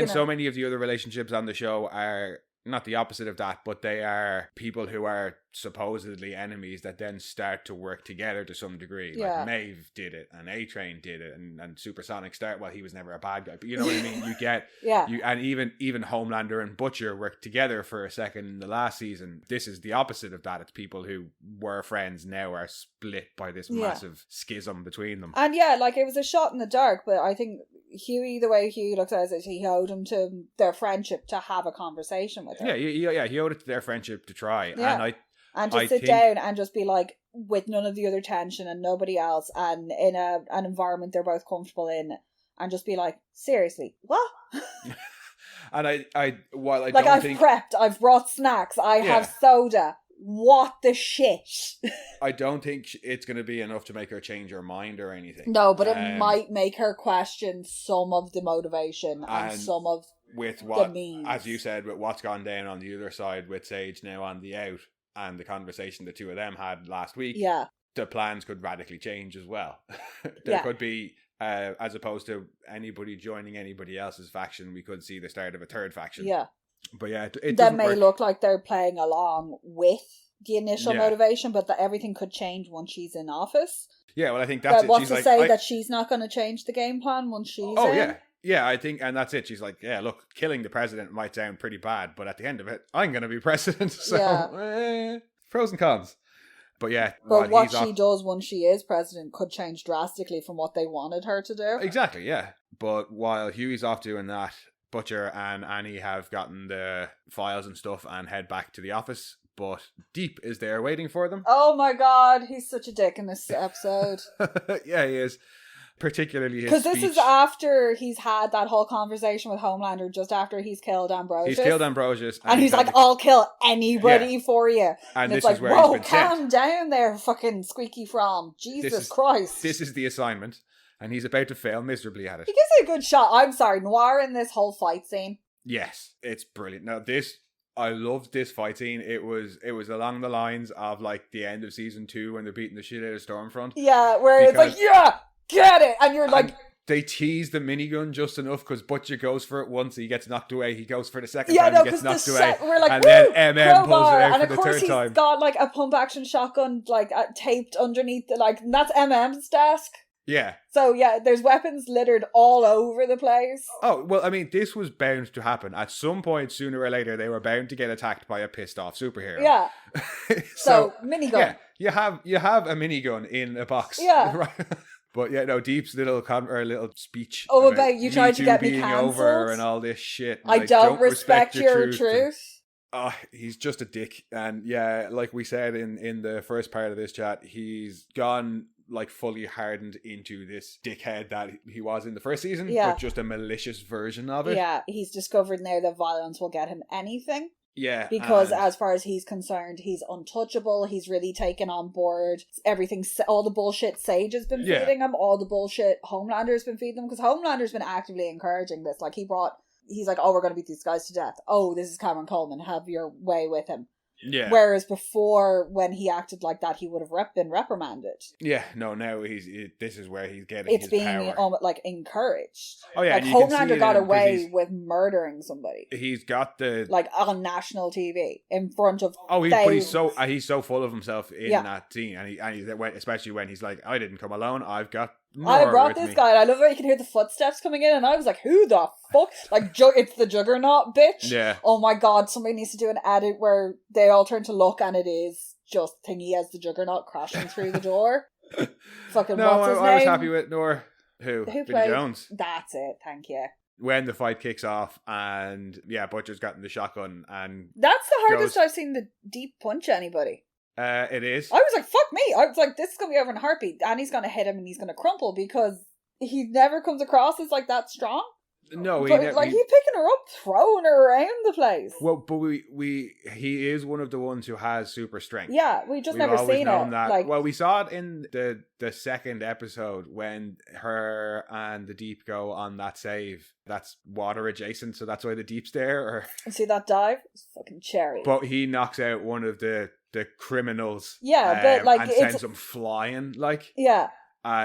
So many of the other relationships on the show are not the opposite of that, but they are people who are supposedly enemies that then start to work together to some degree. Yeah. Like Maeve did it, and A-Train did it, and Supersonic start. Well, he was never a bad guy, but you know what I mean. You get and even Homelander and Butcher worked together for a second in the last season. This is the opposite of that. It's people who were friends now are split by this massive schism between them. And it was a shot in the dark, but I think Hughie, the way Hughie looks at it, he owed him to their friendship to have a conversation with her. He owed it to their friendship to try. Yeah. And to sit down and just be like, with none of the other tension and nobody else, and in an environment they're both comfortable in, and just be like, seriously, what? And I've prepped, I've brought snacks, I have soda. What the shit? I don't think it's going to be enough to make her change her mind or anything. No, but it might make her question some of the motivation and some of the means. As you said, with what's gone down on the other side with Sage now on the out, and the conversation the two of them had last week, the plans could radically change as well. There could be, as opposed to anybody joining anybody else's faction, we could see the start of a third faction. Yeah. But that may look like they're playing along with the initial motivation, but that everything could change once she's in office. Yeah, well, I think that's it. What's to say that she's not going to change the game plan once she's in? Yeah. Yeah, I think, and that's it. She's like, yeah, look, killing the president might sound pretty bad, but at the end of it, I'm going to be president. So, pros and cons. But but what she does once she is president could change drastically from what they wanted her to do. Exactly, yeah. But while Hughie's off doing that, Butcher and Annie have gotten the files and stuff and head back to the office. But Deep is there waiting for them. Oh my god, he's such a dick in this episode. Yeah, he is. Particularly his speech. Because this is after he's had that whole conversation with Homelander, just after he's killed Ambrosius. He's killed Ambrosius. And he's like, I'll kill anybody for you. And it's this is where he's been calm sent. down there, fucking Squeaky Fromm. Jesus Christ. This is the assignment. And he's about to fail miserably at it. He gives it a good shot. I'm sorry, Noir in this whole fight scene. Yes, it's brilliant. Now I loved this fight scene. It was along the lines of like the end of season 2 when they're beating the shit out of Stormfront. Yeah, where it's like, get it! And you're like... They tease the minigun just enough because Butcher goes for it once, he gets knocked away. He goes for the second time, he gets knocked away. We're like, and then MM pulls it out for the third time. And of course he's got like a pump action shotgun like taped underneath, and that's MM's desk. Yeah. So there's weapons littered all over the place. Oh, well, I mean, this was bound to happen. At some point, sooner or later, they were bound to get attacked by a pissed off superhero. Yeah. so minigun. Yeah, you have a minigun in a box. Yeah. Right. But Deep's little speech. Oh, about you tried to get me cancelled over and all this shit. I don't respect your truth. Oh, he's just a dick. And like we said in the first part of this chat, he's gone like fully hardened into this dickhead that he was in the first season, but just a malicious version of it. Yeah, he's discovered now that violence will get him anything. Yeah. Because as far as he's concerned, he's untouchable. He's really taken on board everything, all the bullshit Sage has been feeding him, all the bullshit Homelander's been feeding him, because Homelander's been actively encouraging this. Like he's like, oh, we're going to beat these guys to death. Oh, this is Cameron Coleman. Have your way with him. Yeah. Whereas before, when he acted like that, he would have been reprimanded. Yeah, no, now this is where he's getting his power. It's being like encouraged. Oh yeah, like Homelander got away with murdering somebody. He's got the like on national TV in front of. But he's so full of himself in that scene, and he especially when he's like, I didn't come alone. I've got. I brought this guy, and I love how you can hear the footsteps coming in, and I was like, who the fuck? Like, it's the Juggernaut bitch. Yeah. Oh my god, somebody needs to do an edit where they all turn to look, and it is just Thingy as the Juggernaut crashing through the door. Fucking what's his name? I was happy with Nor. Who Billy played Jones. That's it, thank you. When the fight kicks off, and Butcher's gotten the shotgun, and that's the hardest I've seen the Deep punch anybody. It is. I was like, fuck me. I was like, this is going to be over in a heartbeat. And he's going to hit him and he's going to crumple because he never comes across as like that strong. No, he's picking her up, throwing her around the place. Well, but he is one of the ones who has super strength. Yeah, we've never seen it. That. Like, well, we saw it in the second episode when her and the Deep go on that save. That's water adjacent, so that's why the Deep's there. See that dive? It's fucking cherry. But he knocks out one of the criminals. Yeah, but like and sends them flying. Like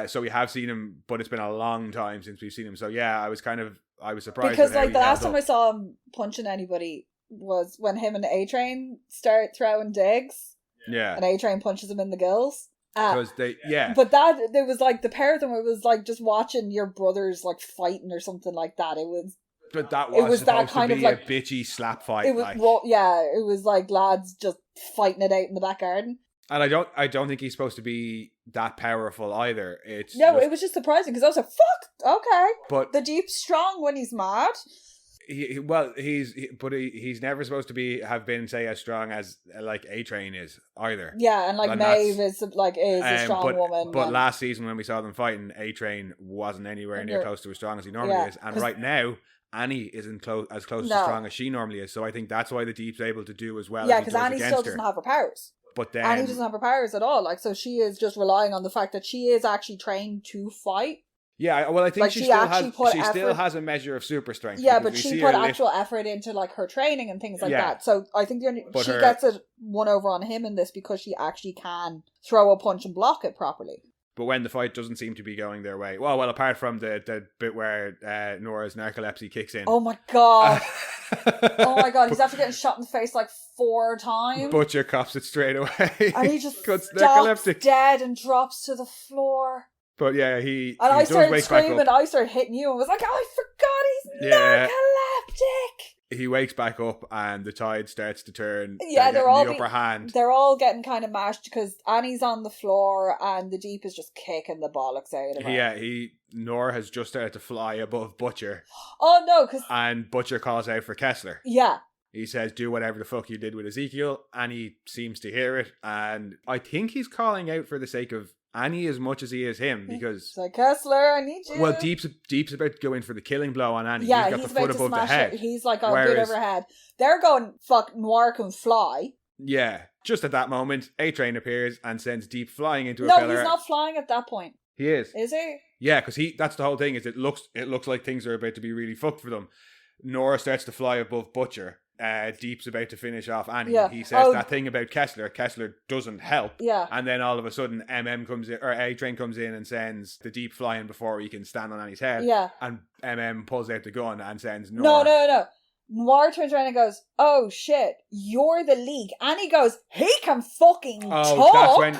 so we have seen him, but it's been a long time since we've seen him. So yeah, I was surprised because like the last time I saw him punching anybody was when him and A-Train start throwing digs. Yeah, and A-Train punches him in the gills. Because but there was like the pair of them. It was like just watching your brothers like fighting or something like that. It was. But that was supposed that kind to be of like a bitchy slap fight. It was it was like lads just fighting it out in the back garden. And I don't think he's supposed to be that powerful either. It was just surprising because I was like, fuck, okay. But the Deep's strong when he's mad. He's never supposed to have been say as strong as like A-Train is either. Yeah, and like Maeve is a strong woman. But last season when we saw them fighting, A-Train wasn't anywhere near close to as strong as he normally is, and right now Annie isn't as close to strong as she normally is. So I think that's why the Deep's able to do as well. Yeah, because Annie still doesn't have her powers. But then Annie doesn't have her powers at all. Like, so she is just relying on the fact that she is actually trained to fight. Yeah, well, I think she still has a measure of super strength. Yeah, but she put actual effort into like her training and things like that. So I think she gets it one over on him in this because she actually can throw a punch and block it properly. But when the fight doesn't seem to be going their way, well, apart from the bit where Nora's narcolepsy kicks in. Oh my god! Oh my god! He's after getting shot in the face like 4 times. Butcher cops it straight away. And he just stops dead and drops to the floor. But yeah, I started screaming. I started hitting you and was like, "Oh, I forgot he's narcoleptic." He wakes back up and the tide starts to turn. Yeah, they're all the upper hand. They're all getting kind of mashed because Annie's on the floor and the Deep is just kicking the bollocks out of her. Yeah, Nor has just started to fly above Butcher. Oh no, and Butcher calls out for Kessler. Yeah. He says, do whatever the fuck you did with Ezekiel. Annie seems to hear it. And I think he's calling out for the sake of Annie as much as he is him, because it's like, Kessler, I need you. Well, Deep's about to go in for the killing blow on Annie. Yeah, he's got the foot above the head. He's like, I'll do it over head. They're going, fuck, Noir can fly. Yeah, just at that moment, A-Train appears and sends Deep flying into a pillar. No, he's not flying at that point. He is. Is he? Yeah, because that's the whole thing. Is it looks like things are about to be really fucked for them. Nora starts to fly above Butcher. Deep's about to finish off Annie. Yeah. He says that thing about Kessler. Kessler doesn't help. Yeah. And then all of a sudden, comes in, or A-Train comes in and sends the Deep flying before he can stand on Annie's head. Yeah. And pulls out the gun and sends Noir. No. Noir turns around and goes, "Oh shit, you're the League." Annie goes, "He can fucking talk."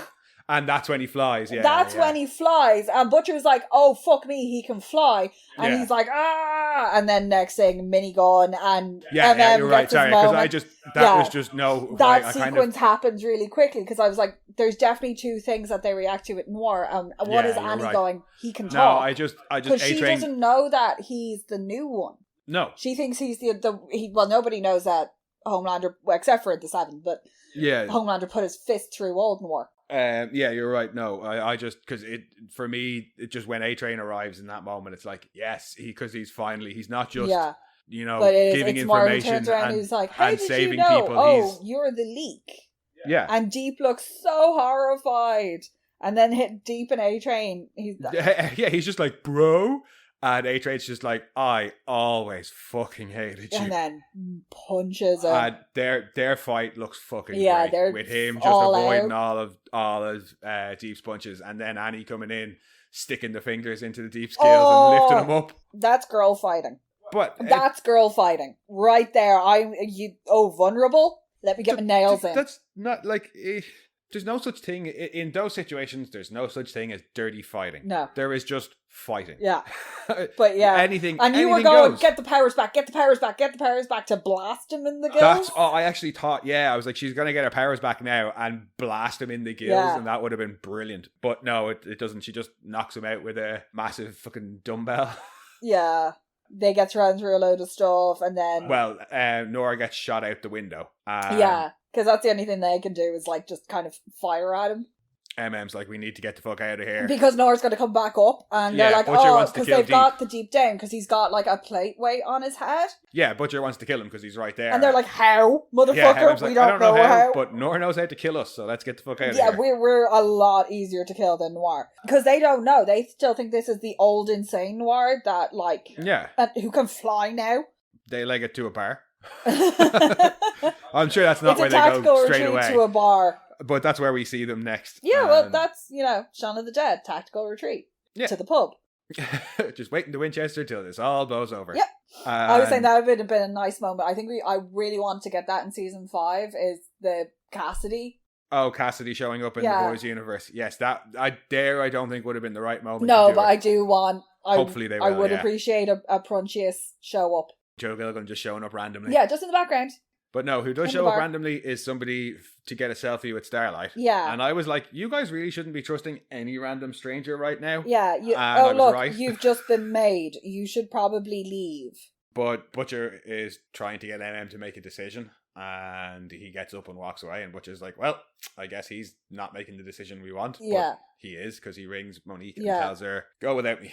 That's when he flies. Yeah, that's when he flies. And Butcher's like, "Oh fuck me, he can fly." And he's like, "Ah!" And then next thing, minigun and you're right. Sorry, because was just no. That sequence happens really quickly because I was like, "There's definitely 2 things that they react to with Noir." One is Annie going, "He can talk." No, I just because she doesn't know that he's the new one. No, she thinks he's well, nobody knows that Homelander, except for the 7, but Homelander put his fist through old Noir. Yeah, you're right. No, I just, because for me, it just when A-Train arrives in that moment, it's like, yes, because he's not just, giving information and he's like, "How did saving you know? people. Oh, you're the Leak." Yeah. And Deep looks so horrified. And then hit Deep and A-Train. He's just like, bro. And A-Train's just like, I always fucking hated you. And then punches him. Their fight looks fucking great. With him just avoiding all of Deep's punches. And then Annie coming in, sticking the fingers into the Deep's kills and lifting him up. That's girl fighting. But that's girl fighting. Right there. Vulnerable? Let me get my nails in. That's not like... There's no such thing, in those situations, there's no such thing as dirty fighting. No. There is just fighting. Yeah. But yeah. Anything And you were going, get the powers back to blast him in the gills? I actually thought, I was like, she's going to get her powers back now and blast him in the gills, and that would have been brilliant. But no, it doesn't. She just knocks him out with a massive fucking dumbbell. Yeah. They get thrown through a load of stuff, and then... Well, Nora gets shot out the window. Yeah. Because that's the only thing they can do is, like, just kind of fire at him. MM's like, we need to get the fuck out of here. Because Nora's going to come back up, and they're like, because they've got the Deep down, because he's got, like, a plate weight on his head. Yeah, Butcher wants to kill him because he's right there. And they're like, how? Motherfucker, we don't know how. But Nora knows how to kill us, so let's get the fuck out of here. Yeah, we're a lot easier to kill than Noir. Because they don't know. They still think this is the old insane Noir that, like... Yeah. Who can fly now. They leg it to a bar. I'm sure that's not where they go straight away. To a bar. But that's where we see them next. Yeah, well, that's, Shaun of the Dead, tactical retreat. Yeah. To the pub. Just waiting to Winchester till this all blows over. Yep. I was saying that would have been a nice moment. I think I really want to get that in season 5 is the Cassidy. Oh, Cassidy showing up in the boys' universe. Yes, I don't think would have been the right moment. No, but I do want. Hopefully they will. I would appreciate a Prunchius show up. Joe Gilligan just showing up randomly. Yeah, just in the background. But no, who does show up randomly is somebody to get a selfie with Starlight. Yeah. And I was like, you guys really shouldn't be trusting any random stranger right now. Yeah. You've just been made. You should probably leave. But Butcher is trying to get MM to make a decision. And he gets up and walks away. And Butcher's like, well, I guess he's not making the decision we want. Yeah. But he is, because he rings Monique and tells her, go without me.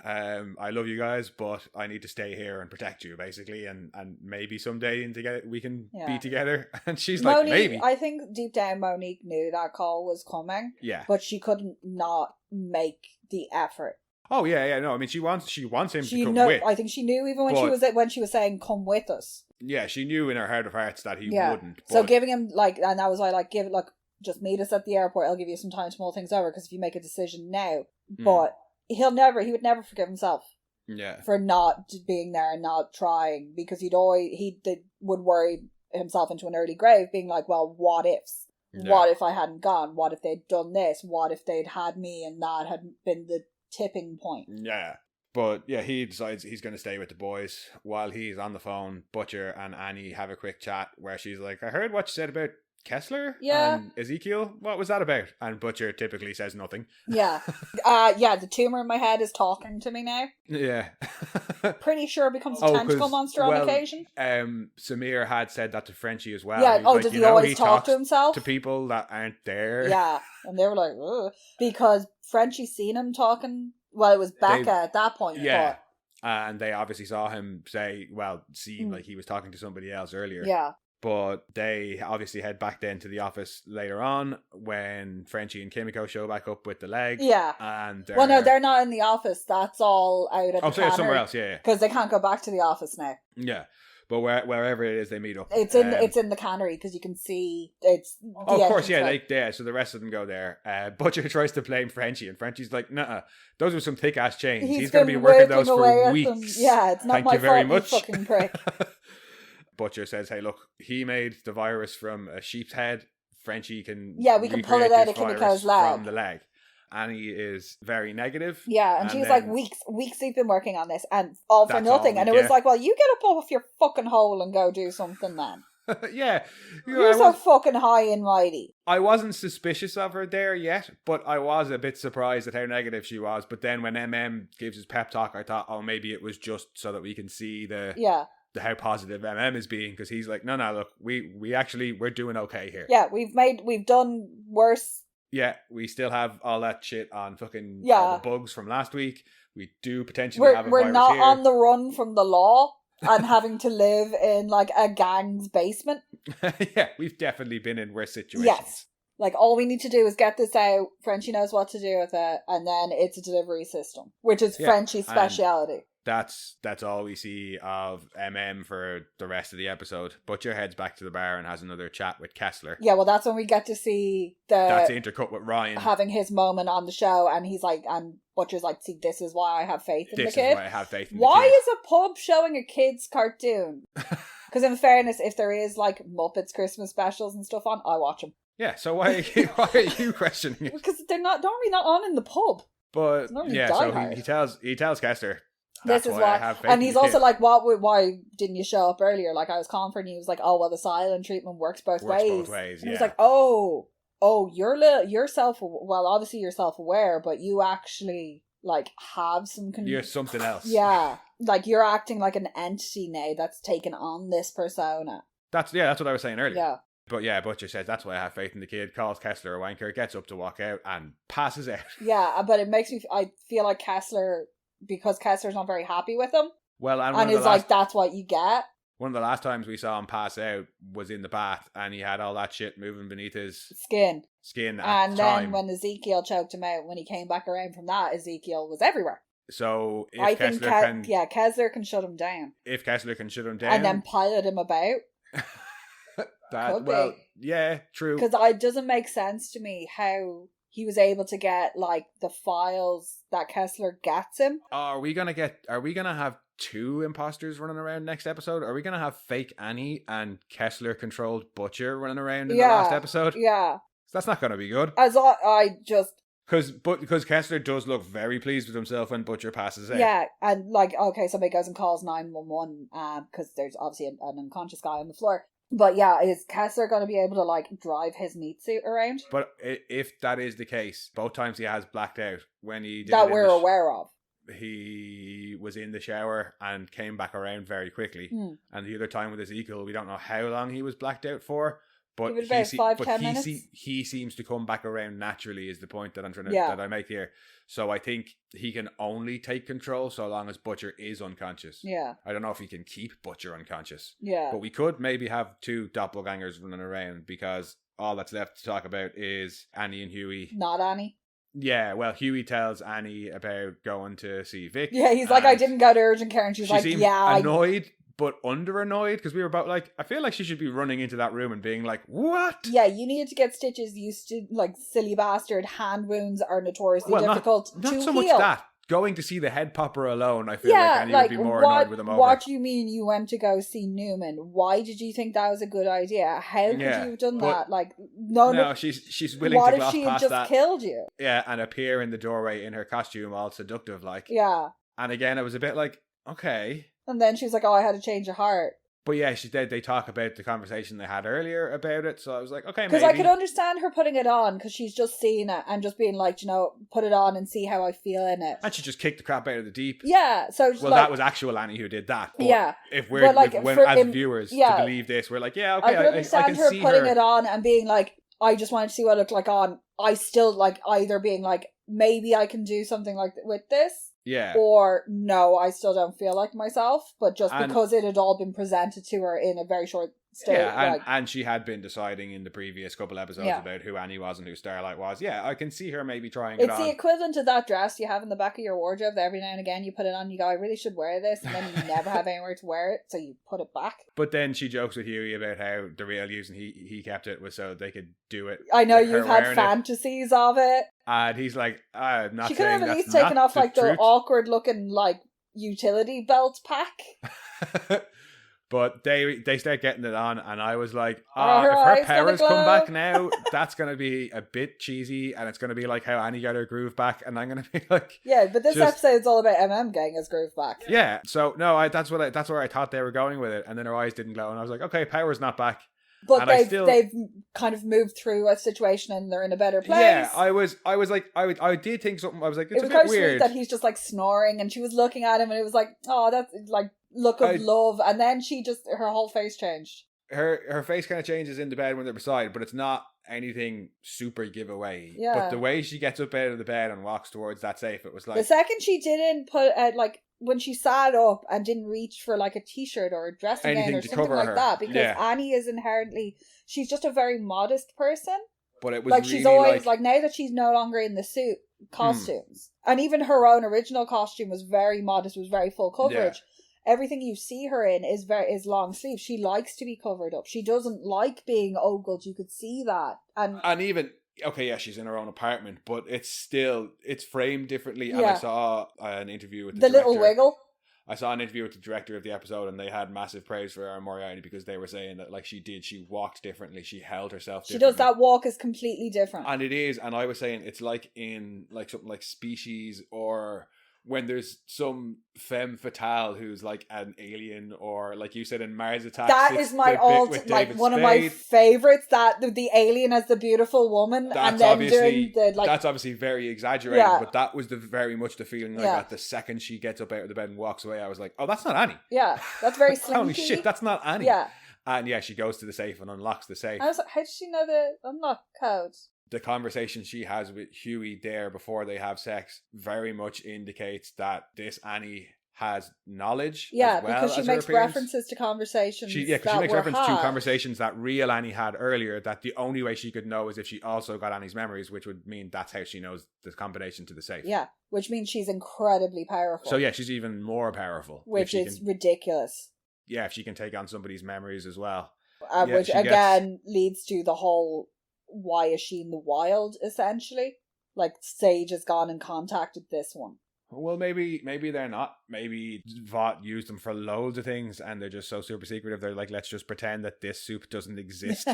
I love you guys, but I need to stay here and protect you, basically, and maybe someday we can be together. And she's like, maybe. I think deep down Monique knew that call was coming. Yeah. But she couldn't not make the effort. Oh yeah, no. I mean, she wants him to come with. I think she knew even when she was saying, "Come with us." Yeah, she knew in her heart of hearts that he wouldn't. But... So giving him and that was just meet us at the airport. I'll give you some time to mull things over because if you make a decision now, but. He would never forgive himself. Yeah. For not being there and not trying, because would worry himself into an early grave, being like, well, what ifs? Yeah. What if I hadn't gone? What if they'd done this? What if they'd had me and that had been the tipping point? Yeah. But yeah, he decides he's going to stay with the boys. While he's on the phone, Butcher and Annie have a quick chat where she's like, I heard what you said about Kessler and Ezekiel. What was that about? And Butcher typically says nothing. Yeah. The tumor in my head is talking to me now. Yeah. Pretty sure it becomes a tentacle monster on occasion. Samir had said that to Frenchie as well. Yeah. Does he always talk to himself? To people that aren't there. Yeah. And they were like, ugh. Because Frenchie's seen him talking. Well, it was Becca at that point. Yeah. And they obviously saw him seem like he was talking to somebody else earlier. Yeah. But they obviously head back then to the office later on when Frenchie and Kimiko show back up with the leg. Yeah. And they're not in the office. That's all out at the cannery. It's somewhere else, yeah. Because they can't go back to the office now. Yeah. But wherever it is, they meet up. It's in the cannery because you can see it's. Of course, yeah. So the rest of them go there. Butcher tries to blame Frenchie, and Frenchie's like, "Nah, those are some thick ass chains. He's going to be working those for weeks. Yeah, it's not my fault. You fucking prick." Butcher says, hey, look, he made the virus from a sheep's head. Frenchie can we can pull it out of Kimiko's leg. From the leg. Annie is very negative. Yeah, and she's like, weeks we've been working on this, and all for nothing. And it was like, well, you get up off your fucking hole and go do something then. Yeah. You're so fucking high and mighty. I wasn't suspicious of her there yet, but I was a bit surprised at how negative she was. But then when MM gives his pep talk, I thought, oh, maybe it was just so that we can see how positive MM is being, because he's like, no, look, we're doing okay here. Yeah, we've done worse. Yeah, we still have all that shit on fucking all the bugs from last week. We do potentially have a virus here. We're not on the run from the law and having to live in like a gang's basement. Yeah, we've definitely been in worse situations. Yes. Like, all we need to do is get this out. Frenchie knows what to do with it. And then it's a delivery system, which is Frenchie's speciality. That's all we see of for the rest of the episode. Butcher heads back to the bar and has another chat with Kessler. Yeah, well, that's when we get to see that's intercut with Ryan having his moment on the show, and he's like, and Butcher's like, see, this is why I have faith in the kid. This is why I have faith in the kid. Why is a pub showing a kid's cartoon? Because in fairness, if there is like Muppets Christmas specials and stuff on, I watch them. Yeah, so why are you questioning it? Because they're normally not on in the pub. But yeah, so he tells Kessler, this is why I have faith and he's also kid. like, why didn't you show up earlier? Like, I was calling for you. He was like, oh, well, the silent treatment works both ways. And yeah. he's like, you're obviously you're self-aware, but you actually like have some you're something else. Yeah, like you're acting like an entity now that's taken on this persona. That's what I was saying earlier. Yeah. But yeah, Butcher says that's why I have faith in the kid, calls Kessler a wanker, gets up to walk out and passes out. Yeah, but it makes me I feel like Kessler, because Kessler's not very happy with him. Well, and he's like, that's what you get. One of the last times we saw him pass out was in the bath, and he had all that shit moving beneath his skin. And then when Ezekiel choked him out, when he came back around from that, Ezekiel was everywhere. So if I think Kessler can shut him down. If Kessler can shut him down, and then pilot him about. Yeah, true. Because it doesn't make sense to me how he was able to get like the files that Kessler gets him. Are we gonna have two imposters running around next episode? Are we gonna have fake Annie and Kessler controlled Butcher running around in the last episode? Yeah, so that's not gonna be good. As I just because Kessler does look very pleased with himself when Butcher passes out. Yeah, and like, okay, somebody goes and calls 911 because there's obviously an unconscious guy on the floor. But yeah, is Kessler going to be able to like drive his meat suit around? But if that is the case, both times he has blacked out when he did that we're aware of. He was in the shower and came back around very quickly. And the other time with Ezekiel, we don't know how long he was blacked out for. But he seems to come back around naturally is the point that I'm trying to that I make here. So I think he can only take control so long as Butcher is unconscious. Yeah. I don't know if he can keep Butcher unconscious. Yeah. But we could maybe have two doppelgangers running around because all that's left to talk about is Annie and Huey. Not Annie. Yeah, well, Huey tells Annie about going to see Vic. Yeah, he's like, I didn't go to urgent care, and she's like, yeah. Annoyed. But under annoyed because we were about like, I feel like she should be running into that room and being like, what? Yeah, you needed to get stitches. You like, silly bastard. Hand wounds are notoriously difficult to heal. Not so much that. Going to see the head popper alone, I feel like Annie would be more annoyed with him over. What do you mean you went to go see Newman? Why did you think that was a good idea? How could you have done that? Like, she's willing to gloss past that. What if she had just killed you? Yeah, and appear in the doorway in her costume all seductive like. Yeah. And again, it was a bit like, okay. And then she's like, oh, I had a change of heart. But yeah, they talk about the conversation they had earlier about it. So I was like, okay, maybe. Because I could understand her putting it on because she's just seen it and just being like, put it on and see how I feel in it. And she just kicked the crap out of the deep. Yeah. So that was actual Annie who did that. But yeah. If we're as viewers to believe this, we're like, yeah, okay, I could understand I can her see putting it on and being like, I just wanted to see what it looked like on. I still like either being like, maybe I can do something like with this. Yeah. Or no, I still don't feel like myself, but just because it had all been presented to her in a very short state. Yeah, and she had been deciding in the previous couple episodes about who Annie was and who Starlight was. Yeah, I can see her maybe trying it on. It's the equivalent of that dress you have in the back of your wardrobe that every now and again you put it on and you go, I really should wear this, and then you never have anywhere to wear it, so you put it back. But then she jokes with Huey about how the real reason he kept it was so they could do it. I know you've had fantasies of it. And he's like, I'm not she saying could have at least that's taken off like truth. The awkward looking like utility belt pack. But they start getting it on, and I was like, if her powers come back now, that's going to be a bit cheesy, and it's going to be like how Annie got her groove back, and I'm going to be like... Yeah, but this episode's all about getting his groove back. Yeah, so no, that's where I thought they were going with it, and then her eyes didn't glow, and I was like, okay, power's not back. But they've kind of moved through a situation and they're in a better place. Yeah, I was like, I did think something. I was like, it's a bit weird. It was kind of sweet that he's just like snoring, and she was looking at him, and it was like, oh, that's like look of love. And then her whole face changed. Her face kind of changes in the bed when they're beside, but it's not anything super giveaway. Yeah. But the way she gets up out of the bed and walks towards that safe, it was like the second she didn't put when she sat up and didn't reach for like a t-shirt or a dressing gown or something like that, because Annie is inherently, she's just a very modest person. But it was like really she's always like now that she's no longer in the suit costumes, and even her own original costume was very modest, was very full coverage. Everything you see her in is long sleeve. She likes to be covered up. She doesn't like being ogled. You could see that, and even okay, yeah, she's in her own apartment, but it's framed differently. And I saw an interview with the director. Little wiggle. I saw an interview with the director of the episode, and they had massive praise for Moriarty because they were saying that like she walked differently, she held herself differently. She does, that walk is completely different. And it is, and I was saying it's like in like something like Species, or when there's some femme fatale who's like an alien, or like you said in Mars Attacks. That is my one of my favorites, that the alien as the beautiful woman, and then doing the like. That's obviously very exaggerated, but that was very much the feeling I got the second she gets up out of the bed and walks away. I was like, oh, that's not Annie. Yeah, that's very slinky. Holy shit, that's not Annie. Yeah. And she goes to the safe and unlocks the safe. I was like, how does she know the unlock code? The conversation she has with Huey there before they have sex very much indicates that this Annie has knowledge. Yeah, as well because she as makes references to conversations. Because she makes reference to conversations that real Annie had earlier, that the only way she could know is if she also got Annie's memories, which would mean that's how she knows the combination to the safe. Yeah, which means she's incredibly powerful. So she's even more powerful. Which is ridiculous. Yeah, if she can take on somebody's memories as well. Which again leads to the whole, why is she in the wild, essentially? Like, Sage has gone and contacted this one. Well, maybe they're not. Maybe Vought used them for loads of things and they're just so super secretive. They're like, let's just pretend that this soup doesn't exist.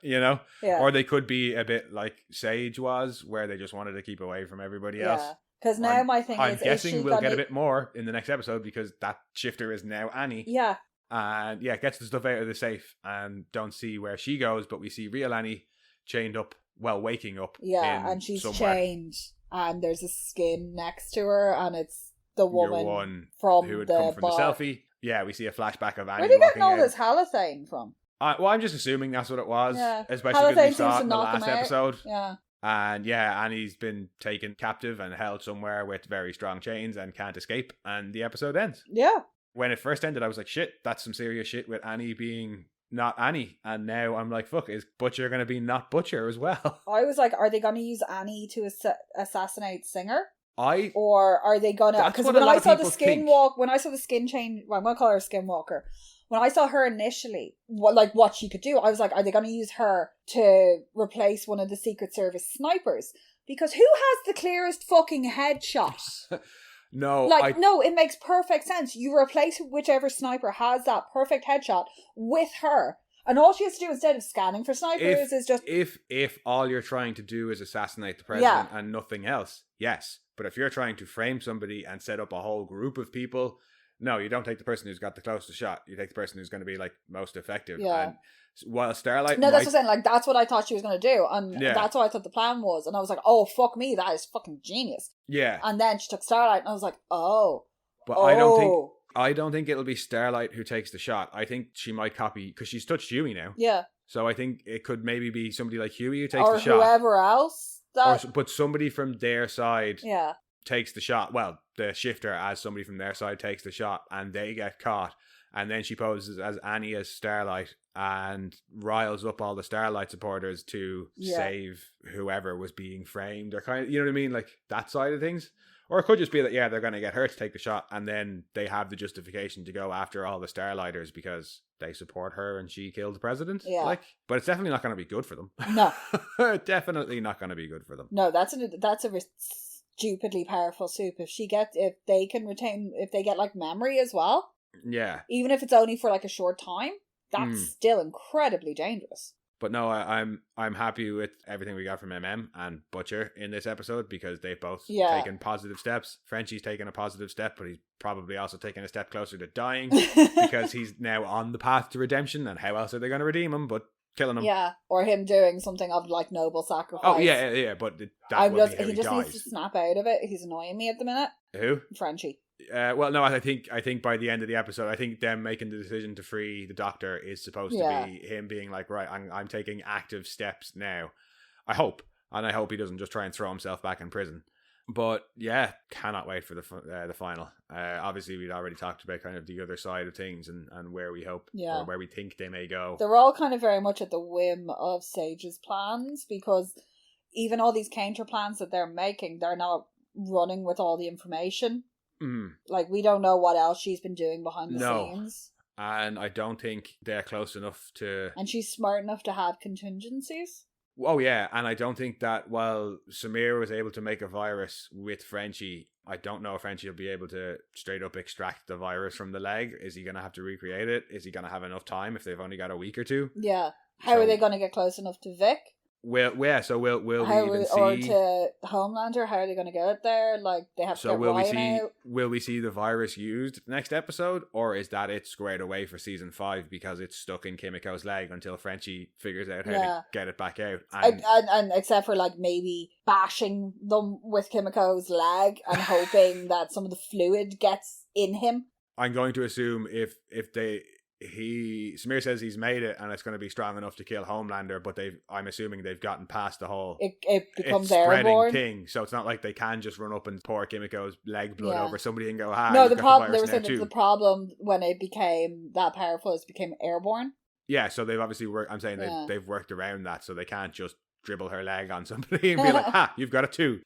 You know? Yeah. Or they could be a bit like Sage was, where they just wanted to keep away from everybody else. Yeah. Because now my thing I'm guessing we'll get a bit more in the next episode, because that shifter is now Annie. Yeah. And gets the stuff out of the safe and don't see where she goes, but we see real Annie chained up, waking up. Yeah, and she's chained, and there's a skin next to her, and it's the woman from who had the come from the selfie. Yeah, we see a flashback of Annie. Where are they getting all this halothane from? I'm just assuming that's what it was. Yeah. Especially because we saw it in the last episode. Yeah. And Annie's been taken captive and held somewhere with very strong chains and can't escape, and the episode ends. Yeah. When it first ended, I was like, shit, that's some serious shit with Annie being not Annie. And now I'm like, fuck, is Butcher going to be not Butcher as well? I was like, are they going to use Annie to assassinate Singer? Or are they going to... Because when I saw the skin chain... Well, I'm going to call her a skinwalker. When I saw her initially, what she could do, I was like, are they going to use her to replace one of the Secret Service snipers? Because who has the clearest fucking headshot? No. No, it makes perfect sense. You replace whichever sniper has that perfect headshot with her. And all she has to do instead of scanning for snipers is just... If all you're trying to do is assassinate the president and nothing else, yes. But if you're trying to frame somebody and set up a whole group of people... No, you don't take the person who's got the closest shot. You take the person who's going to be most effective. Yeah. And while Starlight... No, that's what I'm saying. That's what I thought she was going to do. And that's what I thought the plan was. And I was like, oh, fuck me. That is fucking genius. Yeah. And then she took Starlight and I was like, oh. But I don't think it'll be Starlight who takes the shot. I think she might copy... Because she's touched Huey now. Yeah. So I think it could maybe be somebody like Huey who takes the shot. Or whoever else. But somebody from their side... Yeah. Takes the shot. Well, the shifter as somebody from their side takes the shot and they get caught, and then she poses as Annie as Starlight and riles up all the Starlight supporters to save whoever was being framed, or kind of, you know what I mean, like that side of things. Or it could just be that they're going to get her to take the shot and then they have the justification to go after all the Starlighters because they support her and she killed the president. But it's definitely not going to be good for them. No. Definitely not going to be good for them. No, that's a stupidly powerful soup. If they get memory as well, even if it's only for a short time, that's still incredibly dangerous. But no, I'm happy with everything we got from MM and Butcher in this episode, because they've both taken positive steps. Frenchie's taken a positive step, but he's probably also taken a step closer to dying because he's now on the path to redemption, and how else are they going to redeem him but killing him? Yeah, or him doing something of noble sacrifice. Oh yeah, but that would be how he just dies. Needs to snap out of it. He's annoying me at the minute. Who? Frenchie. Well, no, I think by the end of the episode, I think them making the decision to free the Doctor is supposed to be him being like, right, I'm taking active steps now. I hope he doesn't just try and throw himself back in prison. But yeah, cannot wait for the final. Obviously, we'd already talked about kind of the other side of things and where we hope or where we think they may go. They're all kind of very much at the whim of Sage's plans, because even all these counter plans that they're making, they're not running with all the information. Like, we don't know what else she's been doing behind the scenes. And I don't think they're close enough to... And she's smart enough to have contingencies. Oh, yeah. And I don't think that while Samir was able to make a virus with Frenchie, I don't know if Frenchie will be able to straight up extract the virus from the leg. Is he going to have to recreate it? Is he going to have enough time if they've only got a week or two? Yeah. How are they going to get close enough to Vic? Will we even see... Or to Homelander, how are they going to get it there? Like, they have to get Ryan out. Will we see the virus used next episode? Or is that it squared away for season 5 because it's stuck in Kimiko's leg until Frenchie figures out how to get it back out? And except for, like, maybe bashing them with Kimiko's leg and hoping that some of the fluid gets in him. I'm going to assume if Samir says he's made it and it's going to be strong enough to kill Homelander, but I'm assuming they've gotten past the whole it becomes airborne thing, so it's not like they can just run up and pour Kimiko's leg blood over somebody and go, no, the problem, they were saying that the problem when it became that powerful is it became airborne. Yeah, so they've obviously they've worked around that, so they can't just dribble her leg on somebody and be like, ha, you've got it too.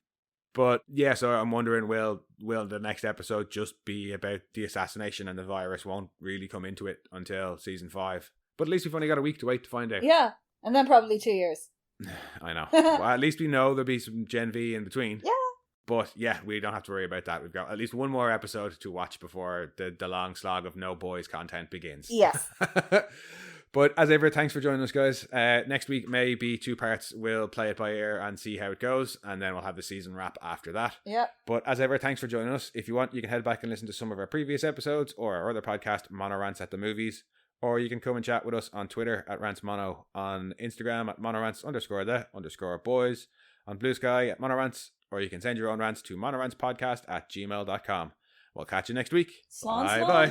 But yeah, so I'm wondering, will the next episode just be about the assassination and the virus won't really come into it until season 5? But at least we've only got a week to wait to find out. Yeah, and then probably 2 years. I know. Well, at least we know there'll be some Gen V in between. Yeah. But yeah, we don't have to worry about that. We've got at least one more episode to watch before the long slog of no boys content begins. Yes. But as ever, thanks for joining us, guys. Next week may be 2 parts. We'll play it by ear and see how it goes, and then we'll have the season wrap after that. Yeah. But as ever, thanks for joining us. If you want, you can head back and listen to some of our previous episodes or our other podcast, Mono Rants at the Movies. Or you can come and chat with us on Twitter at RantsMono, on Instagram at monorants_the_boys, on Blue Sky at Monorants, or you can send your own rants to monorantspodcast@gmail.com. We'll catch you next week. Bye-bye.